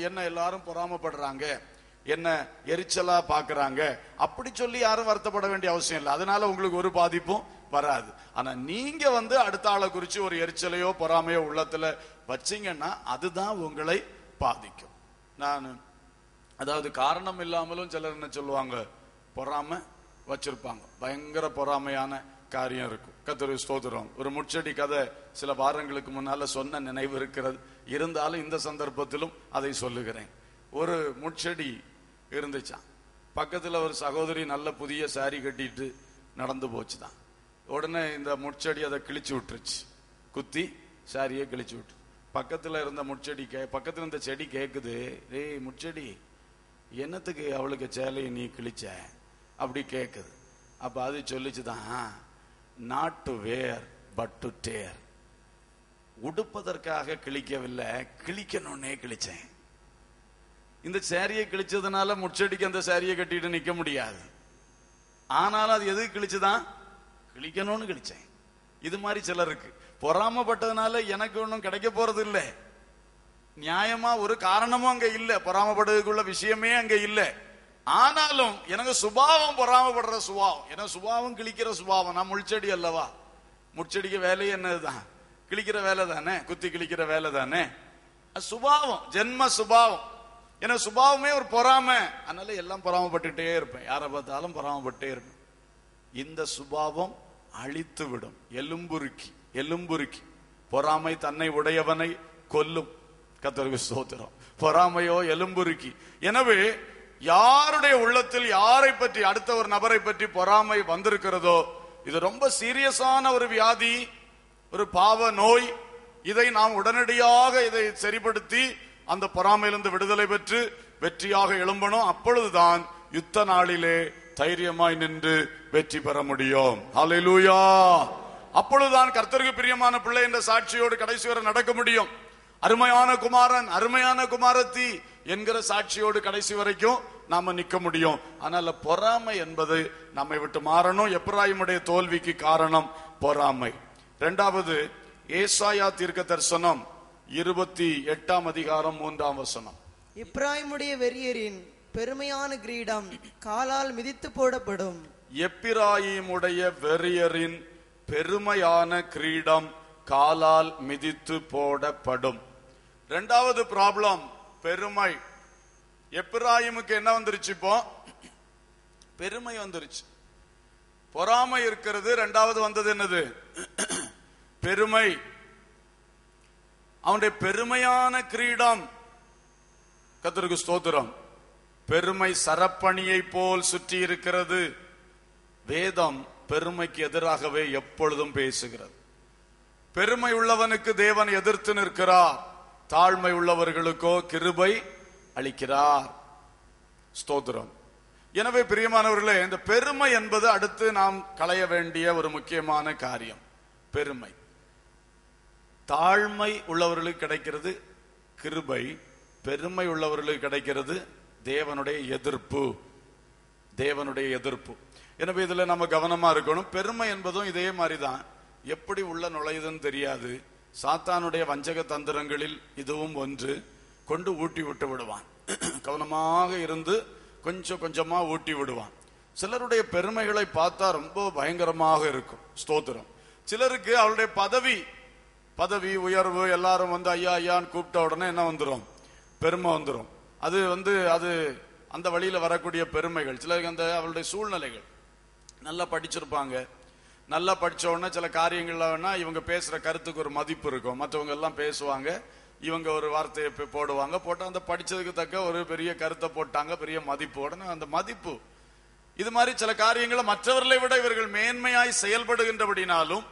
என்ன எல்லாரும் பொறாமப்படுறாங்க, என்ன எரிச்சலா பாக்குறாங்க அப்படி சொல்லி யாரும் வருத்தப்பட வேண்டிய அவசியம் இல்லை. அதனால உங்களுக்கு ஒரு பாதிப்பும் வராது. ஆனா நீங்க வந்து அடுத்த ஆளை குறிச்சு ஒரு எரிச்சலையோ பொறாமையோ உள்ளத்துல வச்சீங்கன்னா அதுதான் உங்களை பாதிக்கும். நான் அதாவது காரணம் இல்லாமலும் சிலர் என்ன சொல்லுவாங்க, பொறாம வச்சிருப்பாங்க, பயங்கர பொறாமையான காரியம் இருக்கும். கர்த்தருக்கு ஸ்தோத்திரம். ஒரு முட்செடி கதை சில வாரங்களுக்கு முன்னால சொன்ன நினைவு இருக்கிறது, இருந்தாலும் இந்த சந்தர்ப்பத்திலும் அதை சொல்லுகிறேன். ஒரு முட்செடி இருந்துச்சான், பக்கத்துல ஒரு சகோதரி நல்ல புதிய சாரி கட்டிட்டு நடந்து போச்சுதான். உடனே இந்த முட்செடி அதை கிழிச்சு விட்டுருச்சு, குத்தி சாரியை கிழிச்சு விட்டு. பக்கத்துல இருந்த முட்செடி பக்கத்துல இருந்த செடி கேக்குது, ஏய் முட்செடி, என்னத்துக்கு அவளுக்கு சேலையை நீ கிழிச்ச அப்படி கேக்குது. அப்ப அது சொல்லிச்சுதான், not to wear but to tear. உடுப்பதற்காக கிழிக்கவில்லை, கிழிக்கணும்னே கிழிச்சேன். இந்த சாரியை கிழிச்சதுனால முட்செடிக்கு அந்த சாரியை கட்டிட்டு நிக்க முடியாது. ஆனாலும் அது எதுக்கு கிழிச்சுதான்? கிழிக்கணும்னு கிழிச்சேன். இது மாதிரி சிலருக்கு பொறாமப்பட்டதுனால எனக்கு ஒன்றும் கிடைக்க போறது இல்லை. நியாயமா ஒரு காரணமும் அங்க இல்ல, பொறாமப்படுறதுக்குள்ள விஷயமே அங்க இல்ல. ஆனாலும் எனக்கு சுபாவம் பொறாமப்படுற சுபாவம், எனக்கு சுபாவம் கிழிக்கிற சுபாவம். நான் முள்செடி அல்லவா, முட்செடிக்கு வேலையே என்னதுதான்? கிழிக்கிற வேலை தானே, குத்தி கிழிக்கிற வேலை தானே. சுபாவம், ஜென்ம சுபாவம். எனக்கு சுபாவமே ஒரு பொறாமை. அதனால எல்லாம் பொறாமப்பட்டுட்டே இருப்பேன், யாரை பார்த்தாலும் பொறாமப்பட்டே இருப்பேன். இந்த சுபாவம் அழித்து விடும். எலும்புருக்கி எலும்புருக்கி. பொறாமை தன்னை உடையவனை கொல்லும். கர்த்தருக்கு ஸ்தோத்திரம். பொறாமையோ எலும்புருக்கி. எனவே யாருடைய உள்ளத்தில் யாரை பற்றி, அடுத்த ஒரு நபரை பற்றி பொறாமை வந்திருக்கிறதோ, இது ரொம்ப சீரியஸான ஒரு வியாதி, ஒரு பாவ நோய். இதை நாம் உடனடியாக இதை சரிப்படுத்தி அந்த பொறாமையிலிருந்து விடுதலை பெற்று வெற்றியாக எழும்பணும். அப்பொழுதுதான் யுத்த நாளிலே தைரியமாய் நின்று வெற்றி பெற முடியும். ஹல்லேலூயா. அப்பொழுதுதான் கர்த்தருக்கு பிரியமான பிள்ளை என்ற சாட்சியோடு கடைசி வரை நடக்க முடியும். அருமையான குமாரன், அருமையான குமாரத்தி என்கிற சாட்சியோடு கடைசி வரைக்கும் நாம நிக்க முடியும். ஆனால் பொறாமை என்பது நம்மை விட்டு மாறணும். எப்பிராயீமுடைய தோல்விக்கு காரணம் பொறாமை. இரண்டாவது, ஏசாயா தீர்க்க தரிசனம் 28 அதிகாரம் 3 வசனம். எப்பிராயீமுடைய வெறியரின் பெருமையான கிரீடம் காலால் மிதித்து போடப்படும். எப்பிராயீமுடைய வெறியரின் பெருமையான கிரீடம் காலால் மிதித்து போடப்படும். இரண்டாவது ப்ராப்ளம் பெருமை. எப்பிராயீமுக்கு என்ன வந்துருச்சு? இப்போ பெருமை வந்துருச்சு. பொறாமை இருக்கிறது. இரண்டாவது வந்தது என்னது? பெருமை. அவனுடைய பெருமையான கிரீடம். கர்த்தருக்கு ஸ்தோத்திரம். பெருமை சரப்பணியை போல் சுற்றி இருக்கிறது. வேதம் பெருமைக்கு எதிராகவே எப்பொழுதும் பேசுகிறது. பெருமை உள்ளவனுக்கு தேவன் எதிர்த்து நிற்கிறார், தாழ்மை உள்ளவர்களுக்கோ கிருபை அளிக்கிறார். ஸ்தோத்திரம். எனவே பிரியமானவர்களே, இந்த பெருமை என்பது அடுத்து நாம் களைய வேண்டிய ஒரு முக்கியமான காரியம். பெருமை. தாழ்மை உள்ளவர்களுக்கு கிடைக்கிறது கிருபை, பெருமை உள்ளவர்களுக்கு கிடைக்கிறது தேவனுடைய எதிர்ப்பு. தேவனுடைய எதிர்ப்பு. எனவே இதுல நம்ம கவனமா இருக்கணும். பெருமை என்பதும் இதே மாதிரிதான். எப்படி உள்ள நுழையுதுன்னு தெரியாது. சாத்தானுடைய வஞ்சக தந்திரங்களில் இதுவும் ஒன்று. கொண்டு ஊட்டி விட்டு விடுவான். கவனமாக இருந்து கொஞ்சம் கொஞ்சமா ஊட்டி விடுவான். சிலருடைய பெருமைகளை பார்த்தா ரொம்ப பயங்கரமாக இருக்கும். ஸ்தோத்திரம். சிலருக்கு அவருடைய பதவி உயர்வு, எல்லாரும் வந்து ஐயா ஐயான்னு கூப்பிட்ட உடனே என்ன வந்துடும்? பெருமை வந்துடும். அது அந்த வழியில வரக்கூடிய பெருமைகள். சிலருக்கு அந்த அவளுடைய சூழ்நிலைகள். நல்லா படிச்சிருப்பாங்க, நல்லா படிச்ச உடனே சில காரியங்கள்னா இவங்க பேசுற கருத்துக்கு ஒரு மதிப்பு இருக்கும். மற்றவங்க எல்லாம் பேசுவாங்க, இவங்க ஒரு வார்த்தையை போடுவாங்க, போட்டு அந்த படிச்சதுக்கு தக்க ஒரு பெரிய கருத்தை போட்டாங்க, பெரிய மதிப்பு. உடனே அந்த மதிப்பு. இது மாதிரி சில காரியங்களை மற்றவர்களை விட இவர்கள் மேன்மையாய் செயல்படுகின்றபடினாலும்,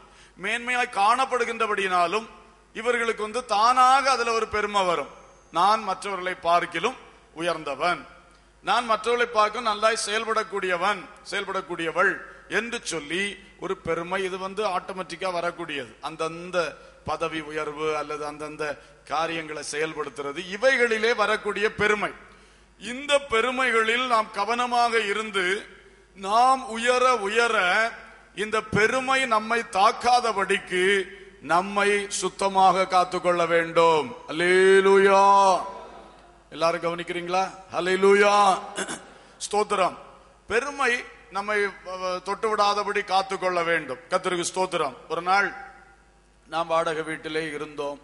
மேன்மையாய் காணப்படுகின்றபடினாலும் இவர்களுக்கு வந்து தானாக அதுல ஒரு பெருமை வரும். நான் மற்றவர்களை பார்க்கிலும் உயர்ந்தவன், நான் மற்றவர்களை பார்க்க நல்லாய் செயல்படக்கூடியவள் என்று சொல்லி ஒரு பெருமை. இது வந்து ஆட்டோமேட்டிக்கா வரக்கூடியது. அந்தந்த பதவி உயர்வு அல்லது அந்தந்த காரியங்களை செயல்படுத்துறது, இவைகளிலே வரக்கூடிய பெருமை. இந்த பெருமைகளில் நாம் கவனமாக இருந்து நாம் உயர உயர இந்த பெருமை நம்மை தாக்காதபடிக்கு நம்மை சுத்தமாக காத்துக்கொள்ள வேண்டும். அல்லேலூயா. எல்லாரும் கவனிக்கிறீங்களா? அல்லேலூயா. ஸ்தோத்திரம். பெருமை நம்மை தொட்டு விடாதபடி காத்துக்கொள்ள வேண்டும். கர்த்தருக்கு ஸ்தோத்திரம். ஒரு நாள் நாம் வாடகை வீட்டிலே இருந்தோம்.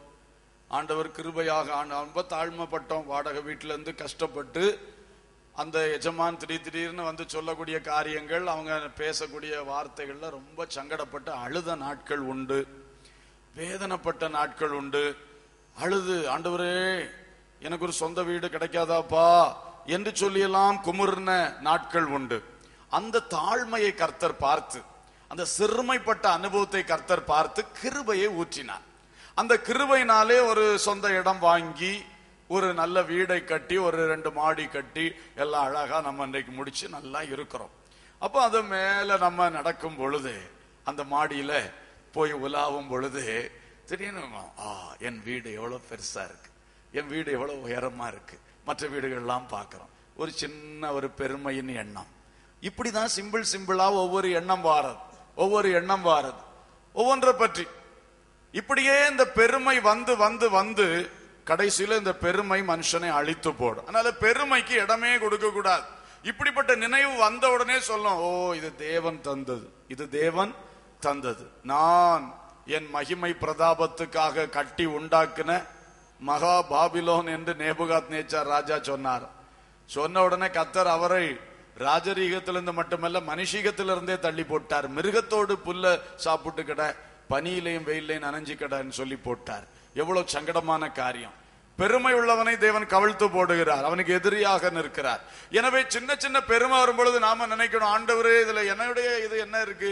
ஆண்டவர் கிருபையாக ரொம்ப தாழ்மைப்பட்டோம். வாடகை வீட்டில இருந்து கஷ்டப்பட்டு அந்த எஜமான் திடீர்னு வந்து சொல்லக்கூடிய காரியங்கள், அவங்க பேசக்கூடிய வார்த்தைகள்ல ரொம்ப சங்கடப்பட்டு அழுத நாட்கள் உண்டு, வேதனைப்பட்ட நாட்கள் உண்டு. அழுது, ஆண்டவரே எனக்கு ஒரு சொந்த வீடு கிடைக்காதாப்பா என்று சொல்லியெல்லாம் குமுறின நாட்கள் உண்டு. அந்த தாழ்மையை கர்த்தர் பார்த்து, அந்த சிறுமைப்பட்ட அனுபவத்தை கர்த்தர் பார்த்து கிருபையை ஊற்றினார். அந்த கிருபையினாலே ஒரு சொந்த இடம் வாங்கி, ஒரு நல்ல வீடை கட்டி, ஒரு 2 மாடி கட்டி, எல்லாம் அழகா நம்ம இன்றைக்கு முடிச்சு நல்லா இருக்கிறோம். அப்போ அது மேல நம்ம நடக்கும் பொழுது, அந்த மாடியில போய் உலாவும் பொழுது திடீர்னு என் வீடு எவ்வளவு பெருசா இருக்கு, என் வீடு எவ்வளவு உயரமா இருக்கு, மற்ற வீடுகள்லாம் பார்க்கிறோம். ஒரு சின்ன ஒரு பெருமையின் எண்ணம். இப்படிதான் சிம்பிளா ஒவ்வொரு எண்ணம் வாரது, ஒவ்வொன்றை பற்றி இப்படியே இந்த பெருமை வந்து வந்து வந்து கடைசியில இந்த பெருமை மனுஷனை அழித்து போடும். அதனால பெருமைக்கு இடமே கொடுக்க கூடாது. இப்படிப்பட்ட நினைவு வந்த உடனே சொல்லும், ஓ இது தேவன் தந்தது, இது தேவன் தந்தது. நான் என் மகிமை பிரதாபத்துக்காக கட்டி உண்டாக்குன மகா பாபிலோன் என்று நேபுகாத்நேச்சார் ராஜா சொன்னார். சொன்ன உடனே கர்த்தர் அவரை ராஜரீகத்திலிருந்து மட்டுமல்ல மனுஷீகத்திலிருந்தே தள்ளி போட்டார். மிருகத்தோடு புல்ல சாப்பிட்டு கிட, பனியிலையும் வெயிலையும் நனைஞ்சு கிடன்னு சொல்லி போட்டார். எவ்வளவு சங்கடமான காரியம். பெருமை உள்ளவனை தேவன் கவிழ்த்து போடுகிறார், அவனுக்கு எதிரியாக நிற்கிறார். எனவே சின்ன சின்ன பெருமை வரும் பொழுது நாம நினைக்கணும், ஆண்டவரே இதுல என்னுடைய இது என்ன இருக்கு,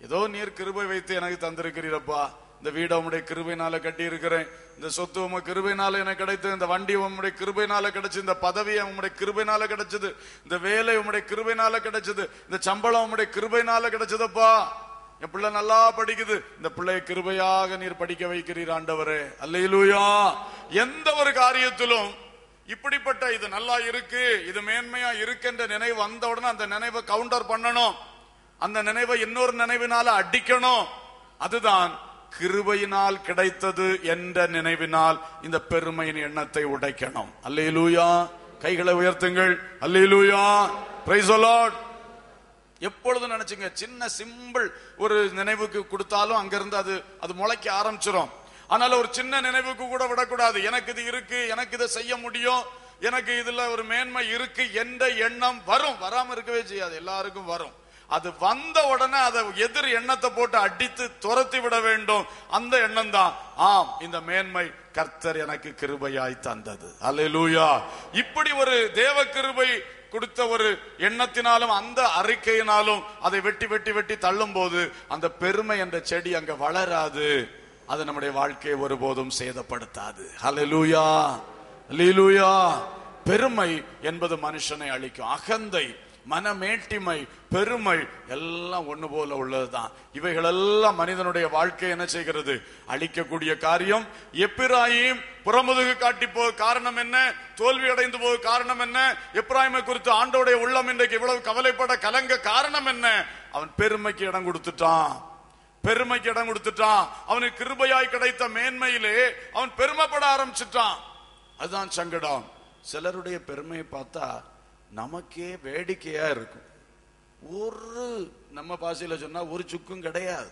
ஏதோ நீர் கிருபை வைத்து எனக்கு தந்திருக்கிறீரப்பா, இந்த வீடை உம்முடைய கிருபையினால கட்டி இருக்கிறேன், இந்த சொத்து உங்க கிருபையினால எனக்கு கிடைத்தது, இந்த வண்டி உம்முடைய கிருபையினால கிடைச்சது, இந்த பதவி உம்முடைய கிருபையினால கிடைச்சது, இந்த வேலை உம்முடைய கிருபையினால கிடைச்சது, இந்த சம்பளம் உம்முடைய கிருபையினால கிடைச்சதப்பா, என் பிள்ளை நல்லா படிக்குது, இந்த பிள்ளையை கிருபையாக நீர் படிக்க வைக்கிறீர் ஆண்டவரே, அல்லேலூயா. எந்த ஒரு காரியத்திலும் இப்படிப்பட்ட இது நல்லா இருக்கு, இது மேன்மையா இருக்குன்ற நினைவு வந்த உடனே அந்த நினைவை கவுண்டர் பண்ணணும், அந்த நினைவை இன்னொரு நினைவினால அடிக்கணும். அதுதான் கிருபையினால் கிடைத்தது என்ற நினைவினால் இந்த பெருமையின் எண்ணத்தை உடைக்கணும். அல்லேலூயா. கைகளை உயர்த்துங்கள். அல்லேலூயா. Praise the lord. எப்பொழுதும் நினைச்சுங்க, சின்ன சிம்பிள் ஒரு நினைவுக்கு கொடுத்தாலும் அங்கிருந்து அது முளைக்க ஆரம்பிச்சிடும். அதனால ஒரு சின்ன நினைவுக்கு கூட விடக்கூடாது. எனக்கு இது இருக்கு, எனக்கு இதை செய்ய முடியும், எனக்கு இதுல ஒரு மேன்மை இருக்கு என்ற எண்ணம் வரும், வராம இருக்கவே செய்யாது, எல்லாருக்கும் வரும். அது வந்த உடனே அதை எதிர் எண்ணத்தை போட்டு அடித்து துரத்தி விட வேண்டும். அந்த எண்ணம் தான், ஆம் இந்த மேன்மை கர்த்தர் எனக்கு கிருபையாய் தந்தது. அல்லேலூயா. இப்படி ஒரு தேவ கிருபை கொடுத்த ஒரு எண்ணத்தினாலும் அந்த அறிக்கையினாலும் அதை வெட்டி வெட்டி வெட்டி தள்ளும் போது அந்த பெருமை என்ற செடி அங்க வளராது, அது நம்முடைய வாழ்க்கையை ஒருபோதும் சேதப்படுத்தாது. அல்லேலூயா. அல்லேலூயா. பெருமை என்பது மனுஷனை அழிக்கும். அகந்தை, மனமேட்டிமை, பெருமை எல்லாம் ஒண்ணு போல உள்ளதுதான். இவைகள் எல்லாம் மனிதனுடைய வாழ்க்கை என்ன செய்கிறது, அழிக்கக்கூடிய காரியம். எப்பிராயிம் புறமுதுகு காட்டி போக காரணம் என்ன, தோல்வி அடைந்து போக காரணம் என்ன, எப்பிராயிமை குறித்து ஆண்டவருடைய உள்ளம் இன்றைக்கு இவ்வளவு கவலைப்பட கலங்க காரணம் என்ன, அவன் பெருமைக்கு இடம் கொடுத்துட்டான், பெருமைக்கு இடம் கொடுத்துட்டான். அவனுக்கு கிருபையாய் கிடைத்த மேன்மையிலே அவன் பெருமைப்பட ஆரம்பிச்சுட்டான். அதுதான் சங்கடம். சிலருடைய பெருமையை பார்த்தா நமக்கே வேடிக்கையா இருக்கும். ஒரு நம்ம பாசையில சொன்னா ஒரு சுக்கும் கிடையாது,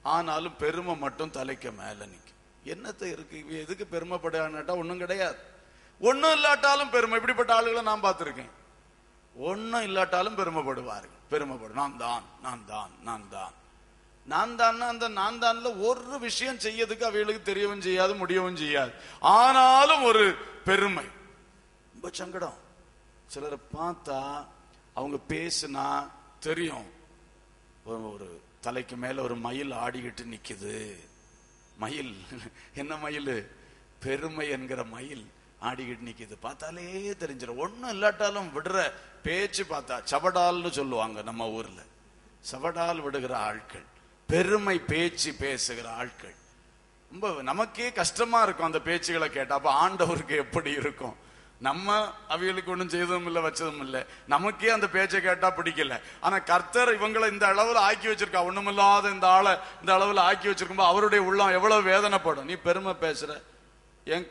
ஆனாலும் பெருமை மட்டும் தலைக்கு மேல நிற்கும். என்னத்தை இருக்கு, எதுக்கு பெருமைப்படாட்டா ஒண்ணும் கிடையாது. ஒன்னும் இல்லாட்டாலும் பெருமை. இப்படிப்பட்ட ஆளுகளை நான் பார்த்திருக்கேன். ஒன்னும் இல்லாட்டாலும் பெருமைப்படுவார்கள். பெருமைப்படும், நான் தான் நான் தான் நான் தான் நான் தான். அந்த நான் தான்ல ஒரு விஷயம் செய்யறதுக்கு அவைகளுக்கு தெரியவும் செய்யாது, முடியவும் செய்யாது. ஆனாலும் ஒரு பெருமை. ரொம்ப சங்கடம். சிலரை பார்த்தா அவங்க பேசுனா தெரியும், ஒரு தலைக்கு மேல ஒரு மயில் ஆடிக்கிட்டு நிக்குது. மயில் என்ன மயில், பெருமை என்கிற மயில் ஆடிக்கிட்டு நிக்குது. பார்த்தாலே தெரிஞ்சிடும். ஒன்னும் இல்லாட்டாலும் விடுற பேச்சு பார்த்தா சவடால்னு சொல்லுவாங்க நம்ம ஊர்ல. சவடால் விடுகிற ஆட்கள், பெருமை பேச்சு பேசுகிற ஆட்கள். ரொம்ப நமக்கே கஷ்டமா இருக்கும் அந்த பேச்சுகளை கேட்டா. அப்ப ஆண்டவருக்கு எப்படி இருக்கும்? நம்ம அவைகளுக்கு ஒன்றும் செய்ததும் இல்லை, வச்சதும் இல்லை. நமக்கே அந்த பேச்சை கேட்டா பிடிக்கல. ஆனா கர்த்தர் இவங்களை இந்த அளவுல ஆக்கி வச்சிருக்கா. ஒண்ணுமில்லாத இந்த ஆளை இந்த அளவுல ஆக்கி வச்சிருக்கும். அவருடைய உள்ளம் எவ்வளவு வேதனைப்படும். நீ பெருமை பேசுற, என்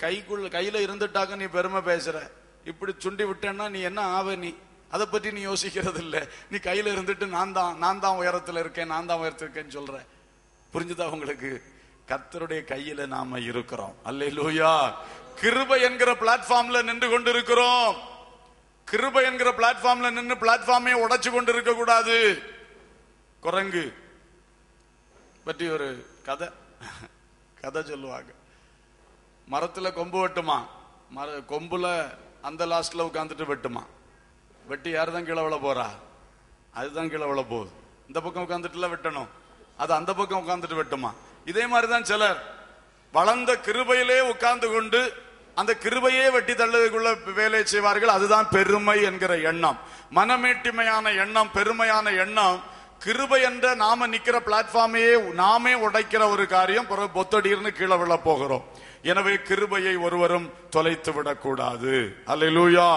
கையில இருந்துட்டாக்க நீ பெருமை பேசுற, இப்படி சுண்டி விட்டேன்னா நீ என்ன ஆவ? நீ அதை பற்றி நீ யோசிக்கிறது இல்லை. நீ கையில இருந்துட்டு நான் தான் உயரத்துல இருக்கேன், நான் தான் உயரத்துல இருக்கேன்னு சொல்ற. புரிஞ்சுதா உங்களுக்கு? கர்த்தருடைய கையில நாம இருக்கிறோம். அல்லேலூயா. கிருபை என்கிற பிளாட்ஃபார்ம்ல நின்று கொண்டிருக்கிறோம். கிருபை என்கிற பிளாட்ஃபார்ம்ல நின்று பிளாட்ஃபார்மே உடைச்சு கொண்டு இருக்க கூடாது. குரங்கு பற்றி ஒரு கதை சொல்லுவாங்க. மரத்துல கொம்பு வெட்டுமா, கொம்புல அந்த லாஸ்ட்ல உட்காந்துட்டு வெட்டுமா. வெட்டி யாரு தான் கீழே விழ போறா? அதுதான் கீழே விழ போகுது. இந்த பக்கம் உட்காந்துட்டுல வெட்டணும், அது அந்த பக்கம் உட்காந்துட்டு வெட்டுமா. இதே மாதிரிதான் சிலர் வளர்ந்த கிருபையிலே உட்கார்ந்து கொண்டு அந்த கிருபையே வெட்டி தள்ளுவதற்குள்ள வேலை செய்வார்கள். அதுதான் பெருமை என்கிற எண்ணம், மனமேட்டிமையான எண்ணம், பெருமையான எண்ணம். கிருபை என்ற நாம நிக்கிற பிளாட்ஃபார்மையே நாமே உடைக்கிற ஒரு காரியம். பிறகு பொத்தடிர்னு கீழே விழ போகிறோம். எனவே கிருபையை ஒருவரும் தொலைத்து விடக்கூடாது. அல்லேலூயா.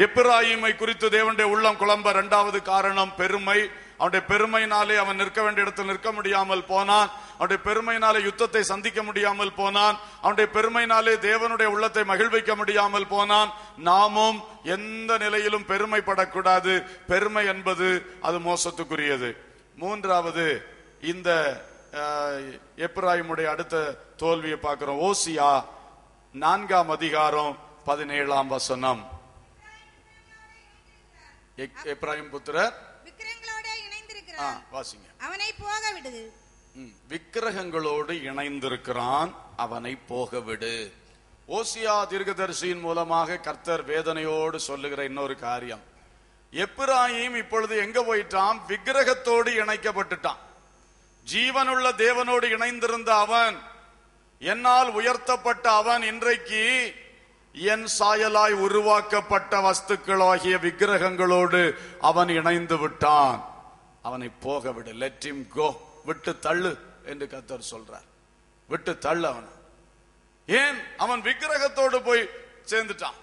எப்பிராயீமை குறித்து தேவனுடைய உள்ளம் குழம்ப இரண்டாவது காரணம் பெருமை. அவனுடைய பெருமையினாலே அவன் நிற்க வேண்டிய இடத்தில் நிற்க முடியாமல் போனான். அவனுடைய பெருமையினாலே யுத்தத்தை சந்திக்க முடியாமல் போனான். அவனுடைய பெருமையினாலே தேவனுடைய உள்ளத்தை மகிழ்விக்க முடியாமல் போனான். நாமும் எந்த நிலையிலும் பெருமைப்படக்கூடாது. பெருமை என்பது அது மோசத்துக்குரியது. மூன்றாவது, இந்த எப்பிராயீமுடைய அடுத்த தோல்வியை பார்க்கிறோம். ஓசியா 4ஆம் அதிகாரம் 17ஆம் வசனம். எப்பிராயீம் புத்திரர் விக்கிரகங்களோடு இணைந்திருக்கிறான். வாசிங்க. அவனை போக விடு. விக்கிரகங்களோடு இணைந்திருக்கிறான், அவனை போக விடு. ஓசியா தீர்க்கதரிசியின் மூலமாக கர்த்தர் வேதனையோடு சொல்லுகிற இன்னொரு காரியம், எப்பிராயீம் இப்பொழுது எங்க போயிட்டான்? விக்கிரகத்தோடு இணைக்கப்பட்டுட்டான். ஜீவனுள்ள தேவனோடு இணைந்திருந்த அவன், என்னால் உயர்த்தப்பட்ட அவன், இன்றைக்கு என் சாயலாய் உருவாக்கப்பட்ட வஸ்துக்களாகிய விக்கிரகங்களோடு அவன் இணைந்து விட்டான். அவனை போக விடு. Let him go. விட்டு தள்ளு என்று கர்த்தர் சொல்றார். விட்டு தள்ளு அவன். ஏன்? அவன் விக்கிரகத்தோடு போய் சேர்ந்துட்டான்.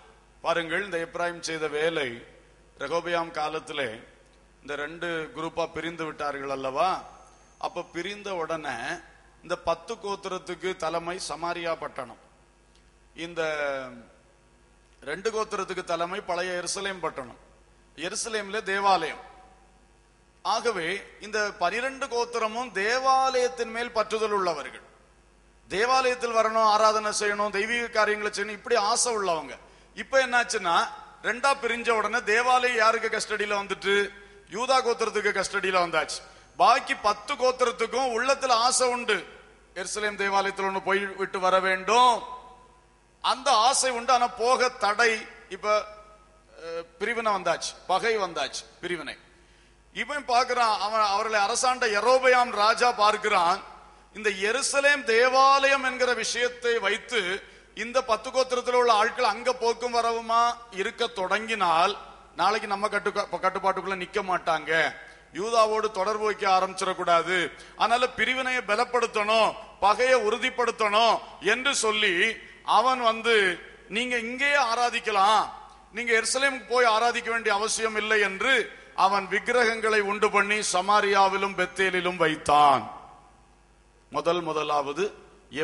பாருங்கள், இந்த எப்பிராயீம் செய்த வேலை. ரெகோபியாம் காலத்திலே இந்த 2 குரூப்பா பிரிந்து விட்டார்கள் அல்லவா? அப்ப பிரிந்த உடனே இந்த 10 கோத்திரத்துக்கு தலைமை சமாரியா பட்டணம், இந்த 2 கோத்திரத்துக்கு தலைமை பழைய எருசலேம் பட்டணம், எருசலேம்ல தேவாலயம். ஆகவே இந்த 12 கோத்திரமும் தேவாலயத்தின் மேல் பற்றுதல் உள்ளவர்கள். தேவாலயத்தில் வரணும், ஆராதனை செய்யணும், தெய்வீக காரியங்களை செய்யணும், இப்படி ஆசை உள்ளவங்க. இப்ப என்னாச்சுன்னா 2ஆ பிரிஞ்ச உடனே தேவாலயம் யாருக்கு கஸ்டடியில வந்துட்டு? யூதா கோத்திரத்துக்கு கஸ்டடியில வந்தாச்சு. பாக்கி 10 கோத்திரத்துக்கும் உள்ளத்துல ஆசை உண்டு, எருசலேம் தேவாலயத்தில் ஒண்ணு போய் விட்டு வர வேண்டும், அந்த ஆசை உண்டு. ஆனா போக தடை. இப்ப பிரிவினை வந்தாச்சு, பகை வந்தாச்சு, பிரிவினை. இவன் பார்க்கிறான், அவர்களை அரசாண்ட யெரொபெயாம் ராஜா பார்க்கிறான், இந்த எருசலேம் தேவாலயம் என்கிற விஷயத்தை வைத்து இந்த 10 கோத்திரத்தில் உள்ள ஆட்கள் அங்க போக்கும் வரவுமா இருக்க தொடங்கினால் நாளைக்கு நம்ம கட்டுப்பாட்டுக்குள்ள நிக்க மாட்டாங்க. யூதாவோடு தொடர்பு வைக்க ஆரம்பிச்சிடக்கூடாது. அதனால பிரிவினையை பலப்படுத்தணும், பகையை உறுதிப்படுத்தணும் என்று சொல்லி அவன் நீங்க இங்கேயே ஆராதிக்கலாம், நீங்க எருசலேமுக்கு போய் ஆராதிக்க வேண்டிய அவசியம் இல்லை என்று அவன் விக்கிரகங்களை உண்டு பண்ணி சமாரியாவிலும் பெத்தேலிலும் வைத்தான். முதலாவது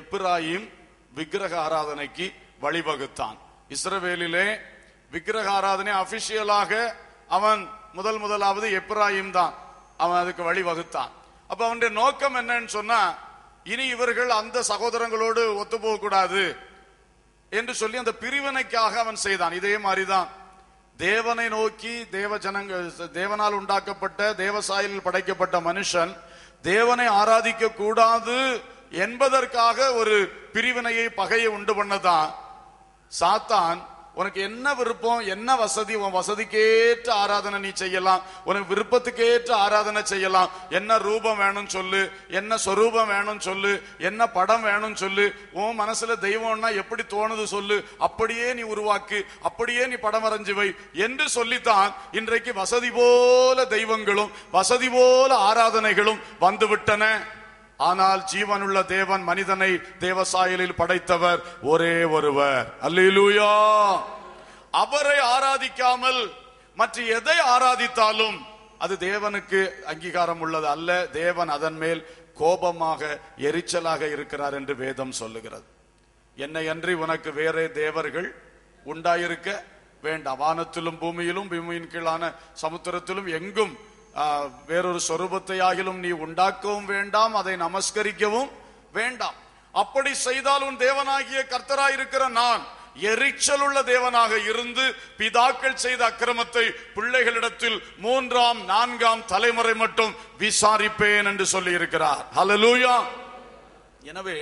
எப்பிராயீம் விக்கிரக ஆராதனைக்கு வழிவகுத்தான். இஸ்ரவேலிலே விக்கிரக ஆராதனை அபிஷியலாக அவன் முதலாவது எப்பிராயீம் தான் அவன் அதுக்கு வழிவகுத்தான். அப்ப அவனுடைய நோக்கம் என்னன்னு சொன்னா, இனி இவர்கள் அந்த சகோதரங்களோடு ஒத்து போக கூடாது என்று சொல்லி அந்த பிரிவினைக்காக அவன் செய்தான். இதே மாதிரிதான் தேவனை நோக்கி தேவனால் உண்டாக்கப்பட்ட தேவசாயலில் படைக்கப்பட்ட மனுஷன் தேவனை ஆராதிக்க கூடாது என்பதற்காக ஒரு பிரிவினையை, பகையை உண்டு பண்ணதான் சாத்தான். உனக்கு என்ன விருப்பம், என்ன வசதி, உன் வசதிக்கேற்ற ஆராதனை நீ செய்யலாம், உனக்கு விருப்பத்துக்கேற்ற ஆராதனை செய்யலாம், என்ன ரூபம் வேணும் சொல்லு, என்ன சொரூபம் வேணும் சொல்லு, என்ன படம் வேணும் சொல்லு, உன் மனசுல தெய்வம்னா எப்படி தோணுது சொல்லு, அப்படியே நீ உருவாக்கு, அப்படியே நீ படம் வரைஞ்சு வை என்று சொல்லித்தான் இன்றைக்கு வசதி போல தெய்வங்களும் வசதி போல ஆராதனைகளும் வந்துவிட்டன. ஆனால் ஜீவனுள்ள தேவன் மனிதனை தேவசாயலில் படைத்தவர் ஒரே ஒருவர். அல்லேலூயா. அவரை ஆராதிக்காமல் மற்ற எதை ஆராதித்தாலும் அது தேவனுக்கு அங்கீகாரம் உள்ளது அல்ல. தேவன் அதன் மேல் கோபமாக, எரிச்சலாக இருக்கிறார் என்று வேதம் சொல்லுகிறது. என்னை அன்றி உனக்கு வேறே தேவர்கள் உண்டாயிருக்க வேண்டாம். வானத்திலும் பூமியிலும் பூமியின் கீழான சமுத்திரத்திலும் எங்கும் வேறொரு சொரூபத்தை ஆகிலும் நீ உண்டாக்கவும் வேண்டாம், அதை நமஸ்கரிக்கவும் வேண்டாம். அப்படி செய்தால் உன் தேவனாகிய கர்த்தராயிருக்கிற நான் எரிச்சல் உள்ள தேவனாக இருந்து பிதாக்கள் செய்த அக்கிரமத்தை பிள்ளைகளிடத்தில் 3ஆம் 4ஆம் தலைமுறை மட்டும் விசாரிப்பேன் என்று சொல்லி இருக்கிறார். ஹல்லேலூயா. எனவே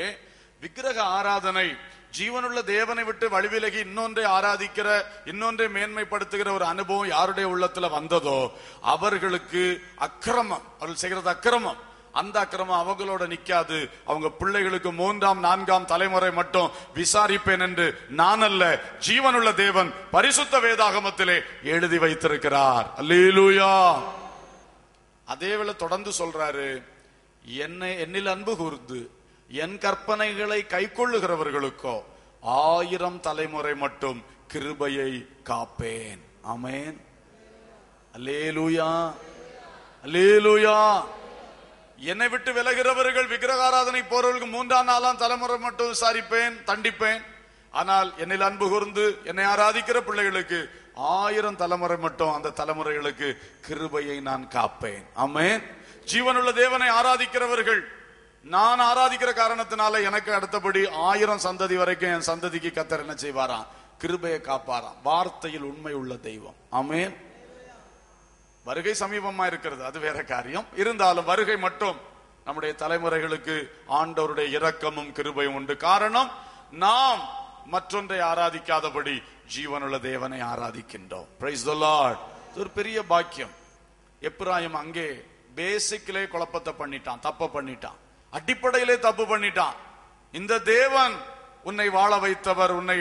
விக்கிரக ஆராதனை ஜீவனுள்ள தேவனை விட்டு வழிவிலகி இன்னொன்றை ஆராதிக்கிற, இன்னொன்றை மேன்மைப்படுத்துகிற ஒரு அனுபவம் யாருடைய உள்ளத்துல வந்ததோ அவர்களுக்கு அக்கிரமம், அவர்கள் செய்கிறது அக்கிரமம். அந்த அக்கிரமம் அவங்களோட நிக்காது. அவங்க பிள்ளைகளுக்கு 3ஆம் 4ஆம் தலைமுறை மட்டும் விசாரிப்பேன் என்று நான் அல்ல, ஜீவனுள்ள தேவன் பரிசுத்த வேதாகமத்திலே எழுதி வைத்திருக்கிறார். அல்லேலூயா. அதேவேளை தொடர்ந்து சொல்றாரு, என்னில் அன்பு கூர்ந்து என் கற்பனைகளை கைக்கொள்ளுகிறவர்களுக்கோ 1000 தலைமுறை மட்டும் கிருபையை காப்பேன். ஆமென். அல்லேலூயா, அல்லேலூயா. என்னை விட்டு விலகிறவர்கள், விக்கிரகாராதனை போறவர்களுக்கு 3ஆம் 4ஆம் தலைமுறை மட்டும் விசாரிப்பேன், தண்டிப்பேன். ஆனால் என்னில் அன்பு கூர்ந்து என்னை ஆராதிக்கிற பிள்ளைகளுக்கு 1000 தலைமுறை மட்டும், அந்த தலைமுறைகளுக்கு கிருபையை நான் காப்பேன். ஆமென். ஜீவனுள்ள தேவனை ஆராதிக்கிறவர்கள், நான் ஆராதிக்கிற காரணத்தினால எனக்கு அடுத்தபடி 1000 சந்ததி வரைக்கும் என் சந்ததிக்கு கர்த்தர் என்ன செய்வாராம்? கிருபையை காப்பாராம். வார்த்தையில் உண்மை உள்ள தெய்வம். ஆமென். வருகை சமீபமா இருக்கிறது, அது வேற காரியம். இருந்தாலும் வருகை மட்டும் நம்முடைய தலைமுறைகளுக்கு ஆண்டவருடைய இரக்கமும் கிருபையும் உண்டு. காரணம், நாம் மற்றொன்றை ஆராதிக்காதபடி ஜீவனுள்ள தேவனை ஆராதிக்கின்றோம். Price the Lord. ஒரு பெரிய பாக்கியம். எப்ராயிம் அங்கே பேசிக்கிலே குழப்பத்தை பண்ணிட்டான், தப்பு பண்ணிட்டான், அடிப்படையிலே தப்பு பண்ணிட்டான். இந்த தேவன் உன்னை வாழ வைத்தவர், உன்னை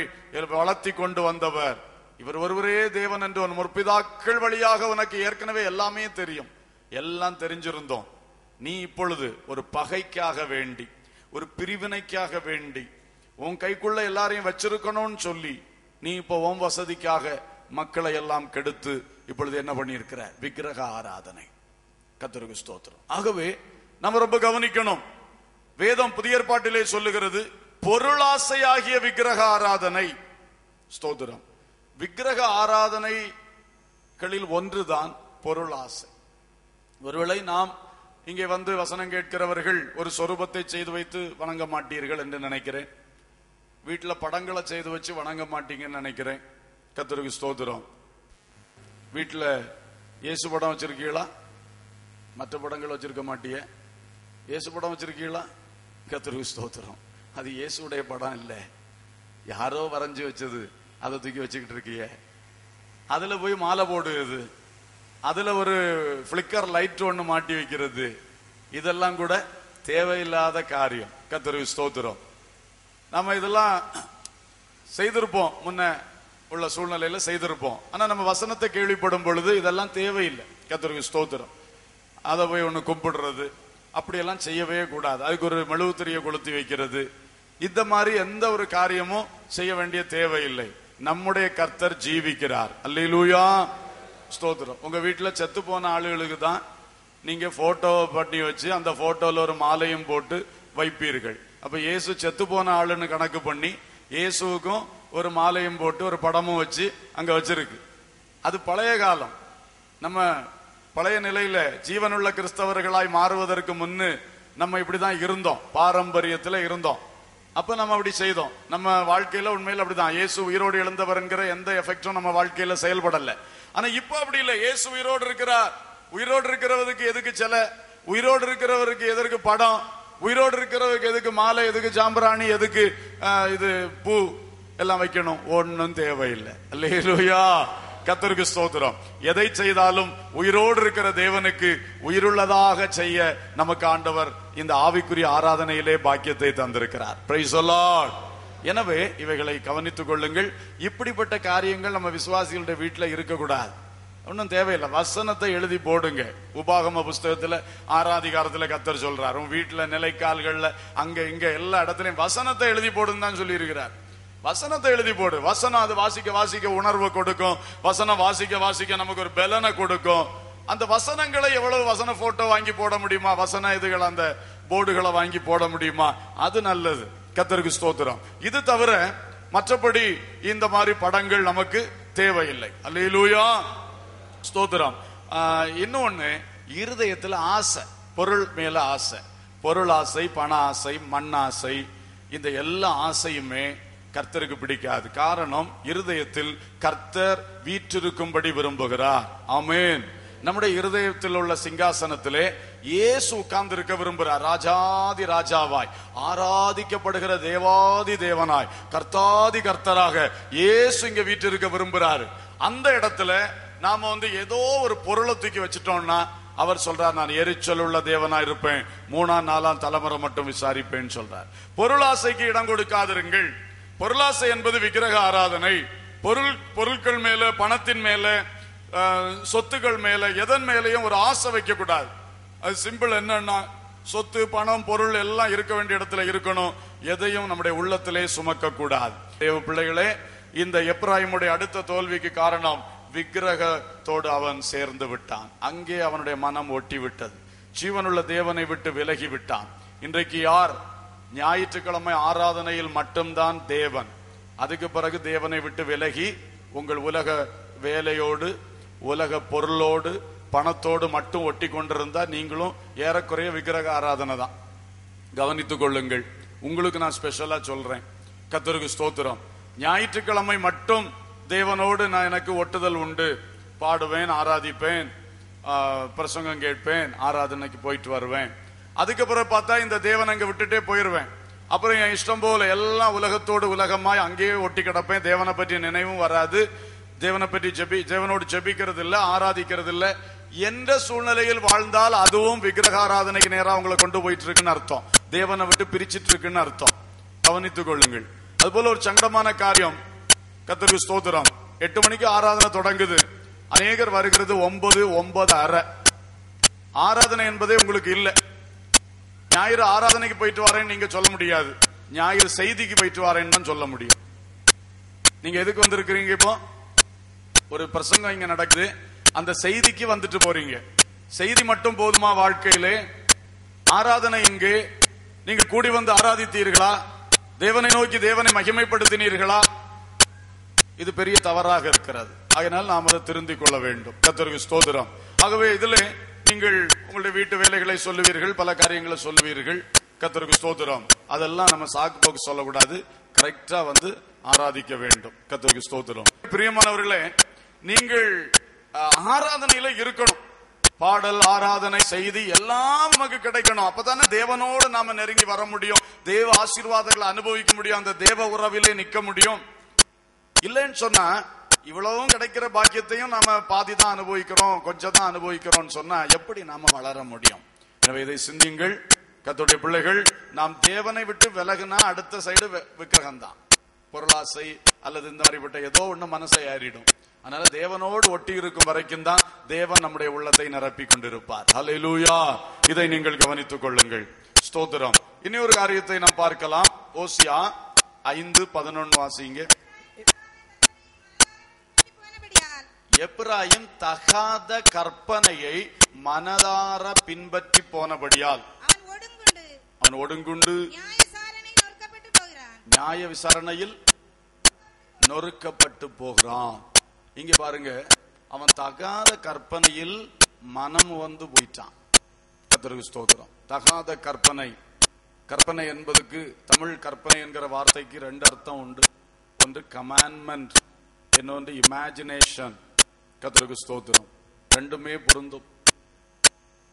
வளர்த்தி கொண்டு வந்தவர், இவர் ஒருவரே தேவன் என்று உன் முற்பிதாக்கள் வழியாக உனக்கு ஏற்கனவே எல்லாமே தெரியும், எல்லாம் தெரிஞ்சிருந்தோம். நீ இப்பொழுது ஒரு பகைக்காக வேண்டி, ஒரு பிரிவினைக்காக வேண்டி, உன் கைக்குள்ள எல்லாரையும் வச்சிருக்கணும்னு சொல்லி நீ இப்போ உன் வசதிக்காக மக்களை எல்லாம் கெடுத்து இப்பொழுது என்ன பண்ணியிருக்கிற? விக்கிரக ஆராதனை. கர்த்தருக்கு ஸ்தோத்திரம். ஆகவே நம்ம ரொம்ப கவனிக்கணும். வேதம் புதிய ஏற்பாட்டிலே சொல்லுகிறது, பொருளாசையாகிய விக்கிரக ஆராதனை. ஸ்தோத்திரம். விக்கிரக ஆராதனைகளில் ஒன்றுதான் பொருளாசை. ஒருவேளை நாம் இங்கே வந்து வசனம் கேட்கிறவர்கள் ஒரு சொரூபத்தை செய்து வைத்து வணங்க மாட்டீர்கள் என்று நினைக்கிறேன். வீட்டில் படங்களை செய்து வச்சு வணங்க மாட்டீங்கன்னு நினைக்கிறேன். கர்த்தருக்கு ஸ்தோத்திரம். வீட்டில் இயேசு படம் வச்சிருக்கீங்களா? மற்ற படங்கள் வச்சிருக்க மாட்டிய. இயேசு படம் வச்சிருக்கீங்களா? கர்த்தருக்கு ஸ்தோத்திரம். அது இயேசுடைய படம் இல்லை, யாரோ வரைஞ்சி வச்சது. அதை தூக்கி வச்சுக்கிட்டு இருக்கிய, அதுல போய் மாலை போடுவது, அதுல ஒரு பிளிக்கர் லைட் ஒண்ணு மாட்டி வைக்கிறது, இதெல்லாம் கூட தேவையில்லாத காரியம். கர்த்தருக்கு ஸ்தோத்திரம். நம்ம இதெல்லாம் செய்திருப்போம், முன்ன உள்ள சூழ்நிலையில செய்திருப்போம். ஆனா நம்ம வசனத்தை கேள்விப்படும் பொழுது இதெல்லாம் தேவையில்லை. கர்த்தருக்கு ஸ்தோத்திரம். அதை போய் ஒண்ணு கும்பிடுறது, அப்படியெல்லாம் செய்யவே கூடாது. அதுக்கு ஒரு மெழுகுத்திரியை கொளுத்தி வைக்கிறது, இந்த மாதிரி எந்த ஒரு காரியமும் செய்ய வேண்டிய தேவையில்லை. நம்முடைய கர்த்தர் ஜீவிக்கிறார். அல்லேலூயா, ஸ்தோத்திரம். உங்க வீட்டுல செத்து போன ஆளுகளுக்கு தான் நீங்க போட்டோ பண்ணி வச்சு அந்த போட்டோல ஒரு மாலையும் போட்டு வைப்பீர்கள். அப்ப இயேசு செத்து போன ஆளுன்னு கணக்கு பண்ணி இயேசுவுக்கும் ஒரு மாலையும் போட்டு ஒரு படமும் வச்சு அங்க வச்சிருக்கு. அது பழைய காலம். நம்ம பழைய நிலையில ஜீவனுள்ள கிறிஸ்தவர்களாய் மாறுவதற்கு முன்னு நம்ம இப்படிதான் இருந்தோம், பாரம்பரியத்துல இருந்தோம். அப்ப நம்ம அப்படி செய்தோம். நம்ம வாழ்க்கையில உண்மையில அப்படிதான். இயேசு உயிரோடு எழுந்தவர் என்கிற எந்த எஃபெக்டும் நம்ம வாழ்க்கையில செயல்படல. ஆனா இப்ப அப்படி இல்லை. இயேசு உயிரோடு இருக்கிறார். உயிரோடு இருக்கிறவருக்கு எதுக்கு சிலை? உயிரோடு இருக்கிறவருக்கு எதற்கு படம்? உயிரோடு இருக்கிறவருக்கு எதுக்கு மாலை? எதுக்கு ஜாம்பராணி? எதுக்கு இது பூ எல்லாம் வைக்கணும்? ஒன்னும் தேவையில்லை. அல்லேலூயா, கர்த்தருக்கு ஸ்தோத்திரம். எதை செய்தாலும் உயிரோடு இருக்கிற தேவனுக்கு உயிருள்ளதாக செய்ய நமக்கு ஆண்டவர் இந்த ஆவிக்குரிய ஆராதனையிலே பாக்கியத்தை தந்திருக்கிறார். Price the Lord. எனவே இவைகளை கவனித்துக் கொள்ளுங்கள். இப்படிப்பட்ட காரியங்கள் நம்ம விசுவாசிகளுடைய வீட்டில் இருக்கக்கூடாது. ஒன்னும் தேவையில்லை. வசனத்தை எழுதி போடுங்க. உபாகம புஸ்தகத்துல 6ஆம் அதிகாரத்துல கர்த்தர் சொல்றார், உன் வீட்டுல நிலைக்கால்கள்ல அங்க இங்க எல்லா இடத்துலயும் வசனத்தை எழுதி போடுன்னு தான் சொல்லி இருக்கிறார். வசனத்தை எழுதி போடு. வசனம் அது வாசிக்க வாசிக்க உணர்வை கொடுக்கும். வசனம் வாசிக்க வாசிக்க நமக்கு ஒரு பலனை கொடுக்கும். அந்த வசனங்களை எவ்வளவு வசன போட்டோ வாங்கி போட முடியுமா, வசன இதுகள் அந்த போர்டுகளை வாங்கி போட முடியுமா, அது நல்லது. கர்த்தருக்கு ஸ்தோத்திரம். இது தவிர மற்றபடி இந்த மாதிரி படங்கள் நமக்கு தேவையில்லை. அல்லேலூயா, ஸ்தோத்திரம். இன்னொன்னு, இருதயத்துல ஆசை, பொருள் மேல ஆசை, பொருள் ஆசை, பண ஆசை, மண் ஆசை, இந்த எல்லா ஆசையுமே கர்த்தருக்கு பிடிக்காது. காரணம், இருதயத்தில் கர்த்தர் வீற்றிருக்கும்படி விரும்புகிறார். ஆமென். நம்முடைய இருதயத்தில் உள்ள சிங்காசனத்திலே இயேசு உட்கார்ந்து இருக்க விரும்புகிறார். ராஜாதி ராஜாவாய், ஆராதிக்கப்படுகிற தேவாதி தேவனாய், கர்த்தாதி கர்த்தராக இயேசு இங்க வீட்டிருக்க விரும்புகிறாரு. அந்த இடத்துல நாம ஏதோ ஒரு பொருளை தூக்கி வச்சுட்டோம்னா அவர் சொல்றார், நான் எரிச்சல் உள்ள தேவனா இருப்பேன், 3ஆம் 4ஆம் தலைமுறை மட்டும் விசாரிப்பேன் சொல்றார். பொருளாசைக்கு இடம் கொடுக்காதிருங்கள். பொருளாசை என்பது விக்கிரக ஆராதனை. பொருட்கள் மேல, பணத்தின் மேல, சொத்துக்கள் மேல, எதன் மேலையும் ஒரு ஆசை வைக்க கூடாது. அது சிம்பிள். என்னன்னா, சொத்து, பணம், பொருள் எல்லாம் இருக்க வேண்டிய இடத்துல இருக்கணும். எதையும் நம்முடைய உள்ளத்திலே சுமக்க கூடாது. தேவ பிள்ளைகளே, இந்த எப்ராயிமுடைய அடுத்த தோல்விக்கு காரணம் விக்கிரகத்தோடு அவன் சேர்ந்து விட்டான். அங்கே அவனுடைய மனம் ஒட்டி விட்டது. ஜீவனுள்ள தேவனை விட்டு விலகி விட்டான். இன்றைக்கு யார் ஞாயிற்றுக்கிழமை ஆராதனையில் மட்டும்தான் தேவன், அதுக்கு பிறகு தேவனை விட்டு விலகி உங்கள் உலக வேலையோடு, உலக பொருளோடு, பணத்தோடு மட்டும் ஒட்டி கொண்டிருந்தா நீங்களும் ஏறக்குறைய விக்கிரக ஆராதனை தான். கவனித்துக் கொள்ளுங்கள். உங்களுக்கு நான் ஸ்பெஷலா சொல்றேன். கர்த்தருக்கு ஸ்தோத்திரம். ஞாயிற்றுக்கிழமை மட்டும் தேவனோடு நான் எனக்கு ஒட்டுதல் உண்டு. பாடுவேன், ஆராதிப்பேன், பிரசங்கம் கேட்பேன், ஆராதனைக்கு போயிட்டு வருவேன். அதுக்கப்புறம் பார்த்தா இந்த தேவன் அங்க விட்டுட்டே போயிருவேன். அப்புறம் என் இஷ்டம் போல எல்லாம் உலகத்தோடு உலகமாய் அங்கேயே ஒட்டி கிடப்பேன். தேவனை பற்றி நினைவும் வராது. தேவனை பற்றி தேவனோடு ஜெபிக்கிறது இல்ல, ஆராதிக்கிறது இல்ல என்ற சூழ்நிலையில் வாழ்ந்தால் அதுவும் விக்கிரக ஆராதனைக்கு நேரம் உங்களை கொண்டு போயிட்டு இருக்குன்னு அர்த்தம். தேவனை விட்டு பிரிச்சிட்டு இருக்குன்னு அர்த்தம். கவனித்துக் கொள்ளுங்கள். அது போல ஒரு சங்கடமான காரியம். கர்த்தருக்கு ஸ்தோத்திரம். 8 மணிக்கு ஆராதனை தொடங்குது. அநேகர் வருகிறது 9, 9:30. ஆராதனை என்பதே உங்களுக்கு இல்ல. ஞாயிறு ஆராதனைக்கு போயிட்டு வரேன்னு நீங்க சொல்ல முடியாது. ஞாயிறு செய்திக்கு போயிட்டு வரேன்னு தான் சொல்ல முடியும். நீங்க எதுக்கு வந்திருக்கிறீங்க? இப்போ ஒரு பிரசங்கம் இங்க நடக்குது, அந்த செய்திக்கு வந்துட்டு போறீங்க. செய்தி மட்டும் போதுமா வாழ்க்கையிலே? ஆராதனை இங்கே நீங்க கூடி வந்து ஆராதித்தீர்களா? தேவனை நோக்கி தேவனை மகிமைப்படுத்தினீர்களா? இது பெரிய தவறாக இருக்கிறது. அதனால் நாம் அதை திருந்திக் கொள்ள வேண்டும். கர்த்தருக்கு ஸ்தோத்திரம். ஆகவே இதிலே நீங்கள் உங்களுடைய வீட்டு வேலைகளை சொல்லுவீர்கள், பல காரியங்களை சொல்லுவீர்கள். கர்த்தருக்கு ஸ்தோத்திரம். அதெல்லாம் நம்ம சாக்கு போக்கு சொல்லக்கூடாது. கரெக்டா வந்து ஆராதிக்க வேண்டும். கர்த்தருக்கு ஸ்தோத்திரம். பிரியமானவர்களே, நீங்கள் ஆராதனையில இருக்கணும். பாடல், ஆராதனை, செய்தி எல்லாம் நமக்கு கிடைக்கணும். அப்பதானே தேவனோடு நாம நெருங்கி வர முடியும். தேவ ஆசீர்வாதங்களை அனுபவிக்க முடியும். அந்த தேவ உறவிலே நிக்க முடியும். இல்லைன்னு சொன்னா இவ்வளவும் கிடைக்கிற பாக்கியத்தையும் நாம பாதி தான் அனுபவிக்கிறோம், கொஞ்சம் தான் அனுபவிக்கிறோம் சொன்னா எப்படி நாம வளர முடியும்? எனவே இதை சிந்தியுங்கள். கர்த்தருடைய பிள்ளைகள், நாம் தேவனை விட்டு விலகுனா அடுத்த சைடு விக்கிரகம் தான். பொருளாசை அல்லது இந்த மாதிரிப்பட்ட ஏதோ ஒண்ணு மனசை ஏறிடும். அதனால தேவனோடு ஒட்டி இருக்கும் வரைக்கும் தான் தேவன் நம்முடைய உள்ளத்தை நிரப்பி கொண்டிருப்பார். ஹல்லேலூயா. இதை நீங்கள் கவனித்துக் கொள்ளுங்கள். ஸ்தோத்திரம். இனி ஒரு காரியத்தை நாம் பார்க்கலாம். ஓசியா 5:11 வாசிங்க. எப்ராயிம் தகாத கற்பனையை மனதார பின்பற்றி போனபடியால் அவன் ஒடுங்குண்டு நியாய விசாரணையில் நொறுக்கப்பட்டு போகிறான். இங்க பாருங்க, அவன் தகாத கற்பனையில் மனம் வந்து போயிட்டான். கர்த்தருக்கு ஸ்தோத்திரம். தகாத கற்பனை. கற்பனை என்பதுக்கு தமிழ் கற்பனை என்கிற வார்த்தைக்கு 2 அர்த்தம் உண்டு. ஒன்று கமாண்ட்மெண்ட், இன்னொன்று இமேஜினேஷன். கர்த்தருக்கு ஸ்தோத்திரம். ரெண்டுமே பொருந்தும்.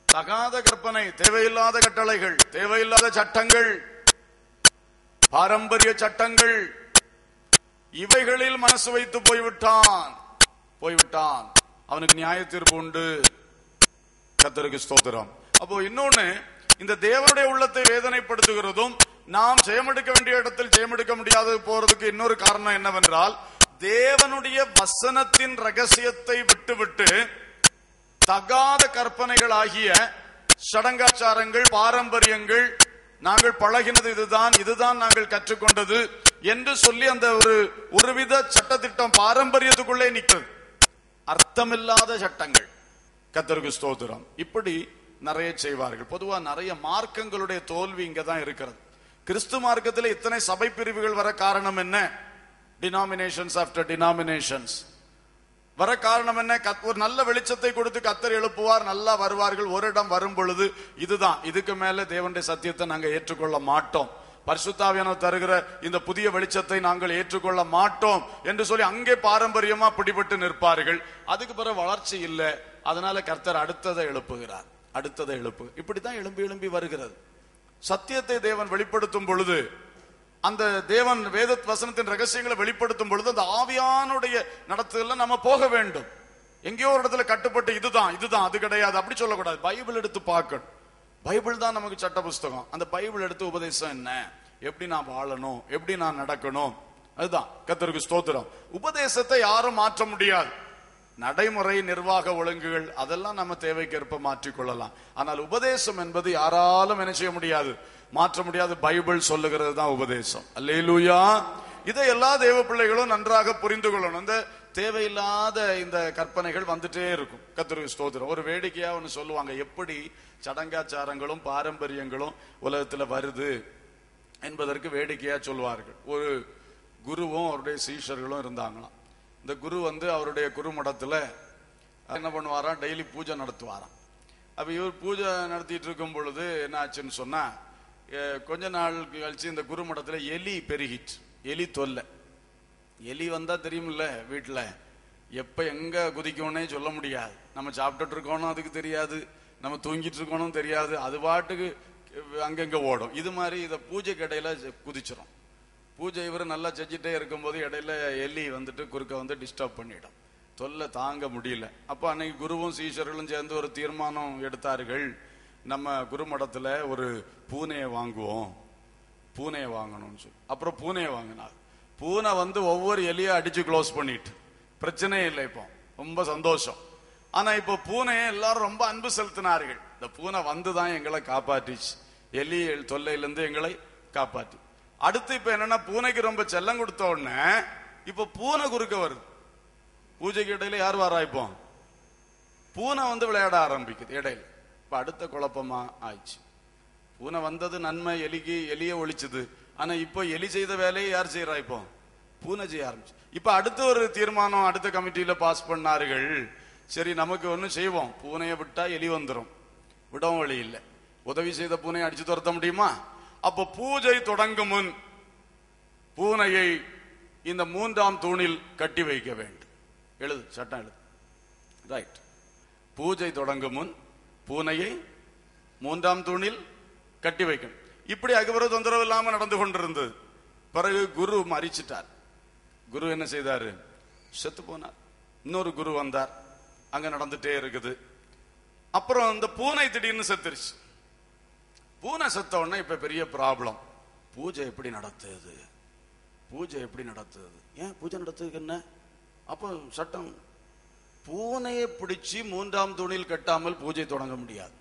தகாத கற்பனை, தேவையில்லாத கட்டளைகள், தேவையில்லாத சட்டங்கள், பாரம்பரிய சட்டங்கள், இவைகளில் மனசு வைத்து போய்விட்டான். அவனுக்கு நியாய தீர்ப்பு உண்டு. கர்த்தருக்கு ஸ்தோத்திரம். அப்போ இன்னொன்னு, இந்த தேவனுடைய உள்ளத்தை வேதனைப்படுத்துகிறதும் நாம் ஜெயமெடுக்க வேண்டிய இடத்தில் ஜெயமெடுக்க முடியாத போறதுக்கு இன்னொரு காரணம் என்னவென்றால், தேவனுடைய வசனத்தின் ரகசியத்தை விட்டுவிட்டு தகாத கற்பனைகள் ஆகிய சடங்காச்சாரங்கள், பாரம்பரியங்கள், நாங்கள் பழகினது இதுதான் நாங்கள் கற்றுக்கொண்டது என்று சொல்லி அந்த ஒருவித சட்டத்திட்டம் பாரம்பரியத்துக்குள்ளே நிற்கிறது. அர்த்தமில்லாத சட்டங்கள். கர்த்தருக்கு ஸ்தோத்திரம். இப்படி நிறைய செய்வார்கள். பொதுவா நிறைய மார்க்கங்களுடைய தோல்வி இங்கதான் இருக்கிறது. கிறிஸ்து மார்க்கத்தில் இத்தனை சபை பிரிவுகள் வர காரணம் என்ன? டினாமினேஷன்ஸ் ஆஃப்டர் டினாமினேஷன்ஸ் வர காரணம் என்ன? ஒரு நல்ல வெளிச்சத்தை கொடுத்து கர்த்தர் எழுப்புவார், நல்லா வருவார்கள். ஒரு இடம் வரும் பொழுது இதுதான், இதுக்கு மேல தேவனுடைய சத்தியத்தை நாங்க ஏற்றுக்கொள்ள மாட்டோம், பரிசுத்த ஆவியானவர் தருகிற இந்த புதிய வெளிச்சத்தை நாங்கள் ஏற்றுக்கொள்ள மாட்டோம் என்று சொல்லி அங்கே பாரம்பரியமா பிடிபட்டு நிற்பார்கள். அதுக்கு பிறகு வளர்ச்சி இல்லை. அதனால கர்த்தர் அடுத்ததை எழுப்புகிறார். அடுத்ததை எழுப்பு. இப்படித்தான் எழும்பி எழும்பி வருகிறது. சத்தியத்தை தேவன் வெளிப்படுத்தும் பொழுது, அந்த தேவன் வேத வசனத்தின் ரகசியங்களை வெளிப்படுத்தும் பொழுது அந்த ஆவியானுடைய நடத்துதல நம்ம போக வேண்டும். எங்கேயோ ஒரு இடத்துல கட்டுப்பட்டு இதுதான் அது கிடையாது அப்படி சொல்லக்கூடாது. பைபிள் எடுத்து பார்க்கணும். பைபிள் தான் நமக்கு சட்ட புஸ்தகம். அந்த பைபிள் எடுத்து உபதேசம் என்ன, எப்படி நான் வாழணும், எப்படி நான் நடக்கணும், அதுதான். கர்த்தருக்கு ஸ்தோத்திரம். உபதேசத்தை யாரும் மாற்ற முடியாது. நடைமுறை நிர்வாக ஒழுங்குகள் அதெல்லாம் நம்ம தேவைக்கேற்ப மாற்றிக்கொள்ளலாம். ஆனால் உபதேசம் என்பது யாராலும் என்ன செய்ய முடியாது, மாற்ற முடியாது. பைபிள் சொல்லுகிறது தான் உபதேசம். அல்லேலூயா. இதை எல்லா தேவ பிள்ளைகளும் நன்றாக புரிந்து கொள்ளணும். இந்த தேவையில்லாத இந்த கற்பனைகள் வந்துட்டே இருக்கும். கர்த்தருக்கு ஸ்தோத்திரம். ஒரு வேடிக்கையா ஒன்று சொல்லுவாங்க, எப்படி சடங்காச்சாரங்களும் பாரம்பரியங்களும் உலகத்துல வருது என்பதற்கு வேடிக்கையா சொல்வார்கள். ஒரு குருவும் அவருடைய சீஷர்களும் இருந்தாங்களாம். இந்த குரு அவருடைய குருமடத்துல என்ன பண்ணுவாராம், டெய்லி பூஜை நடத்துவாராம். அப்ப இவர் பூஜை நடத்திட்டு இருக்கும் பொழுது என்ன ஆச்சுன்னு சொன்னா, கொஞ்ச நாள் கழிச்சு இந்த குருமடத்துல எலி பெருகிட்டு, எலி தொல்லை. எலி வந்தா தெரியுமில்ல, வீட்டுல எப்ப எங்க குதிக்கணும்னே சொல்ல முடியாது. நம்ம சாப்பிட்டுட்டு இருக்கோனும் அதுக்கு தெரியாது, நம்ம தூங்கிட்டு இருக்கணும் தெரியாது, அது பாட்டுக்கு அங்கங்க ஓடும். இது மாதிரி இத பூஜைக்கு இடையில குதிச்சிடும். பூஜை இவர் நல்லா செஞ்சுட்டே இருக்கும்போது இடையில எலி குறுக்க டிஸ்டர்ப் பண்ணிடும். தொல்லை தாங்க முடியல. அப்ப அன்னைக்கு குருவும் சீஷர்களும் சேர்ந்து ஒரு தீர்மானம் எடுத்தார்கள், நம்ம குருமடத்துல ஒரு பூனையை வாங்குவோம், பூனையை வாங்கணும்னு சொல்லி. அப்புறம் பூனையை வாங்கினார். பூனை ஒவ்வொரு எலியை அடிச்சு க்ளோஸ் பண்ணிட்டு, பிரச்சனையே இல்லை, இப்போ ரொம்ப சந்தோஷம். ஆனா இப்போ பூனையை எல்லாரும் ரொம்ப அன்பு செலுத்தினார்கள். இந்த பூனை வந்துதான் எங்களை காப்பாற்றிச்சு, எலி தொல்லையிலிருந்து எங்களை காப்பாற்றி. அடுத்து இப்ப என்னன்னா, பூனைக்கு ரொம்ப செல்லம் கொடுத்த உடனே இப்ப பூனை குறுக்க வருது. பூஜைக்கு இடையில யார் வாரா, இப்போ பூனை விளையாட ஆரம்பிக்குது இடையில. இப்ப அடுத்த குழப்பமா ஆயிடுச்சு. பூனை வந்தது நன்மை, எலிய ஒழிச்சுது. ஆனா இப்போ எலி செய்த வேலையை யார் செய்யறா, இப்போ பூனை செய்ய ஆரம்பிச்சு. இப்ப அடுத்த ஒரு தீர்மானம் அடுத்த கமிட்டியில பாஸ் பண்ணார்கள். சரி, நமக்கு ஒண்ணு செய்வோம், பூனையை விட்டா எலி வந்துடும், விடவும் வழி இல்லை. உதவி செய்த பூனையை அடிச்சு துரத்த முடியுமா? அப்ப பூஜை தொடங்கும் முன் பூனையை இந்த 3ஆம் தூணில் கட்டி வைக்க வேண்டும். எழுது, சட்டம் எழுது. ரைட். பூஜை தொடங்கும் முன் பூனையை 3ஆம் தூணில் கட்டி வைக்கணும். இப்படி அகபர தொந்தரவு இல்லாம நடந்து கொண்டிருந்தது. பிறகு குரு மரிச்சிட்டார். குரு என்ன செய்தாரு, செத்து போனார். இன்னொரு குரு வந்தார். அங்க நடந்துட்டே இருக்குது. அப்புறம் இந்த பூனை திடீர்னு செத்துருச்சு. பூனை செத்த உடனே இப்ப பெரிய ப்ராப்ளம். பூஜை எப்படி நடத்துது, பூஜை எப்படி நடத்துது, ஏன் பூஜை நடத்துறதுக்கு என்ன? அப்போ சட்டம், பூனையை பிடிச்சி 3ஆம் தூணில் கட்டாமல் பூஜை தொடங்க முடியாது.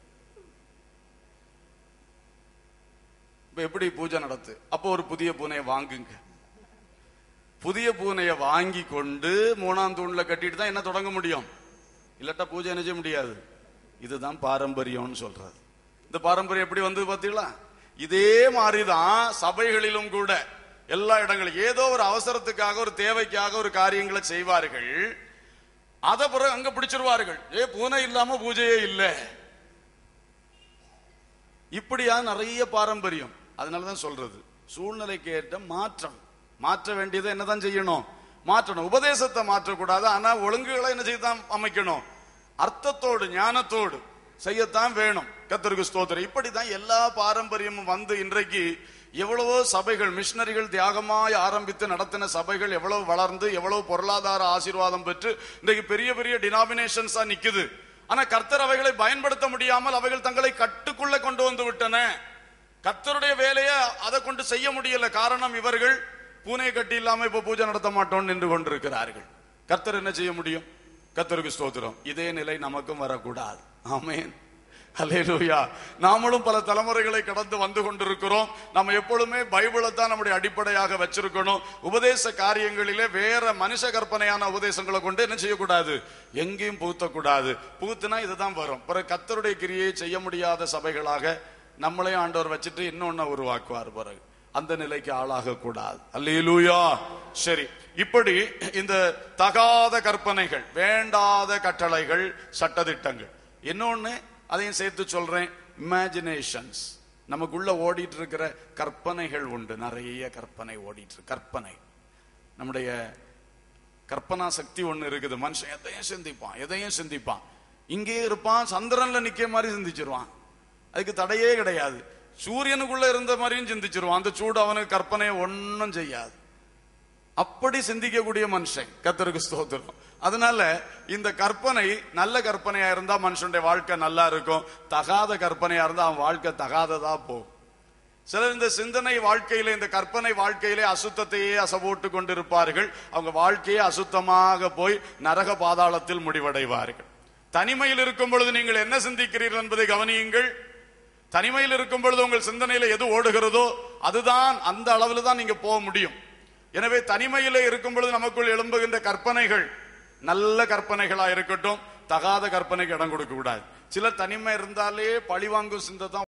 இப்ப எப்படி பூஜை நடத்து? அப்போ ஒரு புதிய பூனையை வாங்குங்க. புதிய பூனையை வாங்கி கொண்டு 3ஆம் தூண்ல கட்டிட்டு தான் என்ன தொடங்க முடியும், இல்லாட்டா பூஜை என்ன செய்ய முடியாது. இதுதான் பாரம்பரியம்னு சொல்றது. இந்த பாரம்பரியம் எப்படி வந்து பாத்தீங்களா? இதே மாதிரிதான் சபைகளிலும் கூட எல்லா இடங்களும் ஏதோ ஒரு அவசரத்துக்காக ஒரு தேவைக்காக ஒரு காரியங்களை செய்வார்கள். அத பிறகு அங்க பிடிச்சிருவார்கள், பூனை இல்லாம பூஜையே இல்லை. இப்படியா நிறைய பாரம்பரியம். அதனாலதான் சொல்றது, சூழ்நிலைக்கு ஏற்ற மாற்றம். மாற்ற வேண்டியதை என்னதான் செய்யணும், மாற்றணும். உபதேசத்தை மாற்றக்கூடாது, ஆனா ஒழுங்குகளை என்ன செய்யத்தான் அமைக்கணும், அர்த்தத்தோடு ஞானத்தோடு செய்யத்தான் வேணும். கர்த்தருக்கு ஸ்தோத்திரம். இப்படிதான் எல்லா பாரம்பரியமும் இன்றைக்கு எவ்வளவோ சபைகள், மிஷனரிகள் தியாகமாய் ஆரம்பித்து நடத்தின சபைகள் எவ்வளவு வளர்ந்து எவ்வளவு பொருளாதார ஆசீர்வாதம் பெற்று இன்றைக்கு பெரிய பெரிய டினாமினேஷன்ஸா நிக்குது. ஆனா கர்த்தர் அவைகளை பயன்படுத்த முடியாமல் அவைகள் தங்களை கட்டுக்குள்ள கொண்டு வந்து விட்டன. கர்த்தருடைய வேலையை அதை கொண்டு செய்ய முடியல. காரணம், இவர்கள் பூனை கட்டி இல்லாம இப்ப பூஜை நடத்த மாட்டோம் என்று கொண்டிருக்கிறார்கள். கர்த்தர் என்ன செய்ய முடியும்? கர்த்தருக்கு ஸ்தோத்திரம். இதே நிலை நமக்கும் வரக்கூடாது. ஆமென், அல்லேலூயா. நாமளும் பல தலைமுறைகளை கடந்து வந்து கொண்டிருக்கிறோம். நம்ம எப்பொழுதுமே பைபிளை தான் நம்முடைய அடிப்படையாக வச்சிருக்கணும். உபதேச காரியங்களிலே வேற மனுஷ கற்பனையான உபதேசங்களை கொண்டு என்ன செய்யக்கூடாது, எங்கேயும் புகுத்தக்கூடாது. புகுத்துனா இதுதான் வரும். பிறகு கர்த்தருடைய கிரியை செய்ய முடியாத சபைகளாக நம்மளையும் ஆண்டவர் வச்சுட்டு இன்னொன்னு உருவாக்குவார். பிறகு அந்த நிலைக்கு ஆளாக கூடாது. அல்லேலூயா. சரி, இப்படி இந்த தகாத கற்பனைகள், வேண்டாத கட்டளைகள், சட்டதிட்டங்கள். இன்னொன்னு அதையும் சேர்த்து சொல்றேன், இமேஜினேஷன்ஸ். நமக்குள்ள ஓடிட்டு இருக்கிற கற்பனைகள் உண்டு. நிறைய கற்பனை ஓடிட்டு இருக்கு. கற்பனை, நம்முடைய கற்பனா சக்தி ஒண்ணு இருக்குது. மனுஷன் எதையும் சிந்திப்பான், எதையும் சிந்திப்பான். இங்கே இருப்பான், சந்திரன்ல நிக்க மாதிரி சிந்திச்சிருவான். அதுக்கு தடையே கிடையாது. சூரியனுக்குள்ள இருந்த மாதிரியும் சிந்திச்சிருவான். அந்த சூடு அவனுக்கு கற்பனையை ஒன்னும் செய்யாது. அப்படி சிந்திக்கக்கூடிய மனுஷன். கர்த்தருக்கு ஸ்தோத்திரம். அதனால இந்த கற்பனை நல்ல கற்பனையா இருந்தா மனுஷனுடைய வாழ்க்கை நல்லா இருக்கும். தகாத கற்பனையா இருந்தா அவன் வாழ்க்கை தகாததா போகும். சிலர் இந்த சிந்தனை வாழ்க்கையில, இந்த கற்பனை வாழ்க்கையிலே அசுத்தத்தையே அசைபோட்டு கொண்டிருப்பார்கள். அவங்க வாழ்க்கையே அசுத்தமாக போய் நரக பாதாளத்தில் முடிவடைவார்கள். தனிமையில் இருக்கும் பொழுது நீங்கள் என்ன சிந்திக்கிறீர்கள் என்பதை கவனியுங்கள். தனிமையில் இருக்கும் பொழுது உங்கள் சிந்தனையில எது ஓடுகிறதோ அதுதான், அந்த அளவில் தான் நீங்க போக முடியும். எனவே தனிமையில இருக்கும் பொழுது நமக்குள் எழும்புகின்ற கற்பனைகள் நல்ல கற்பனைகளா இருக்கட்டும், தகாத கற்பனைக்கு இடம் கொடுக்க கூடாது. சிலர் தனிமை இருந்தாலே பழிவாங்கும் சிந்தை தான்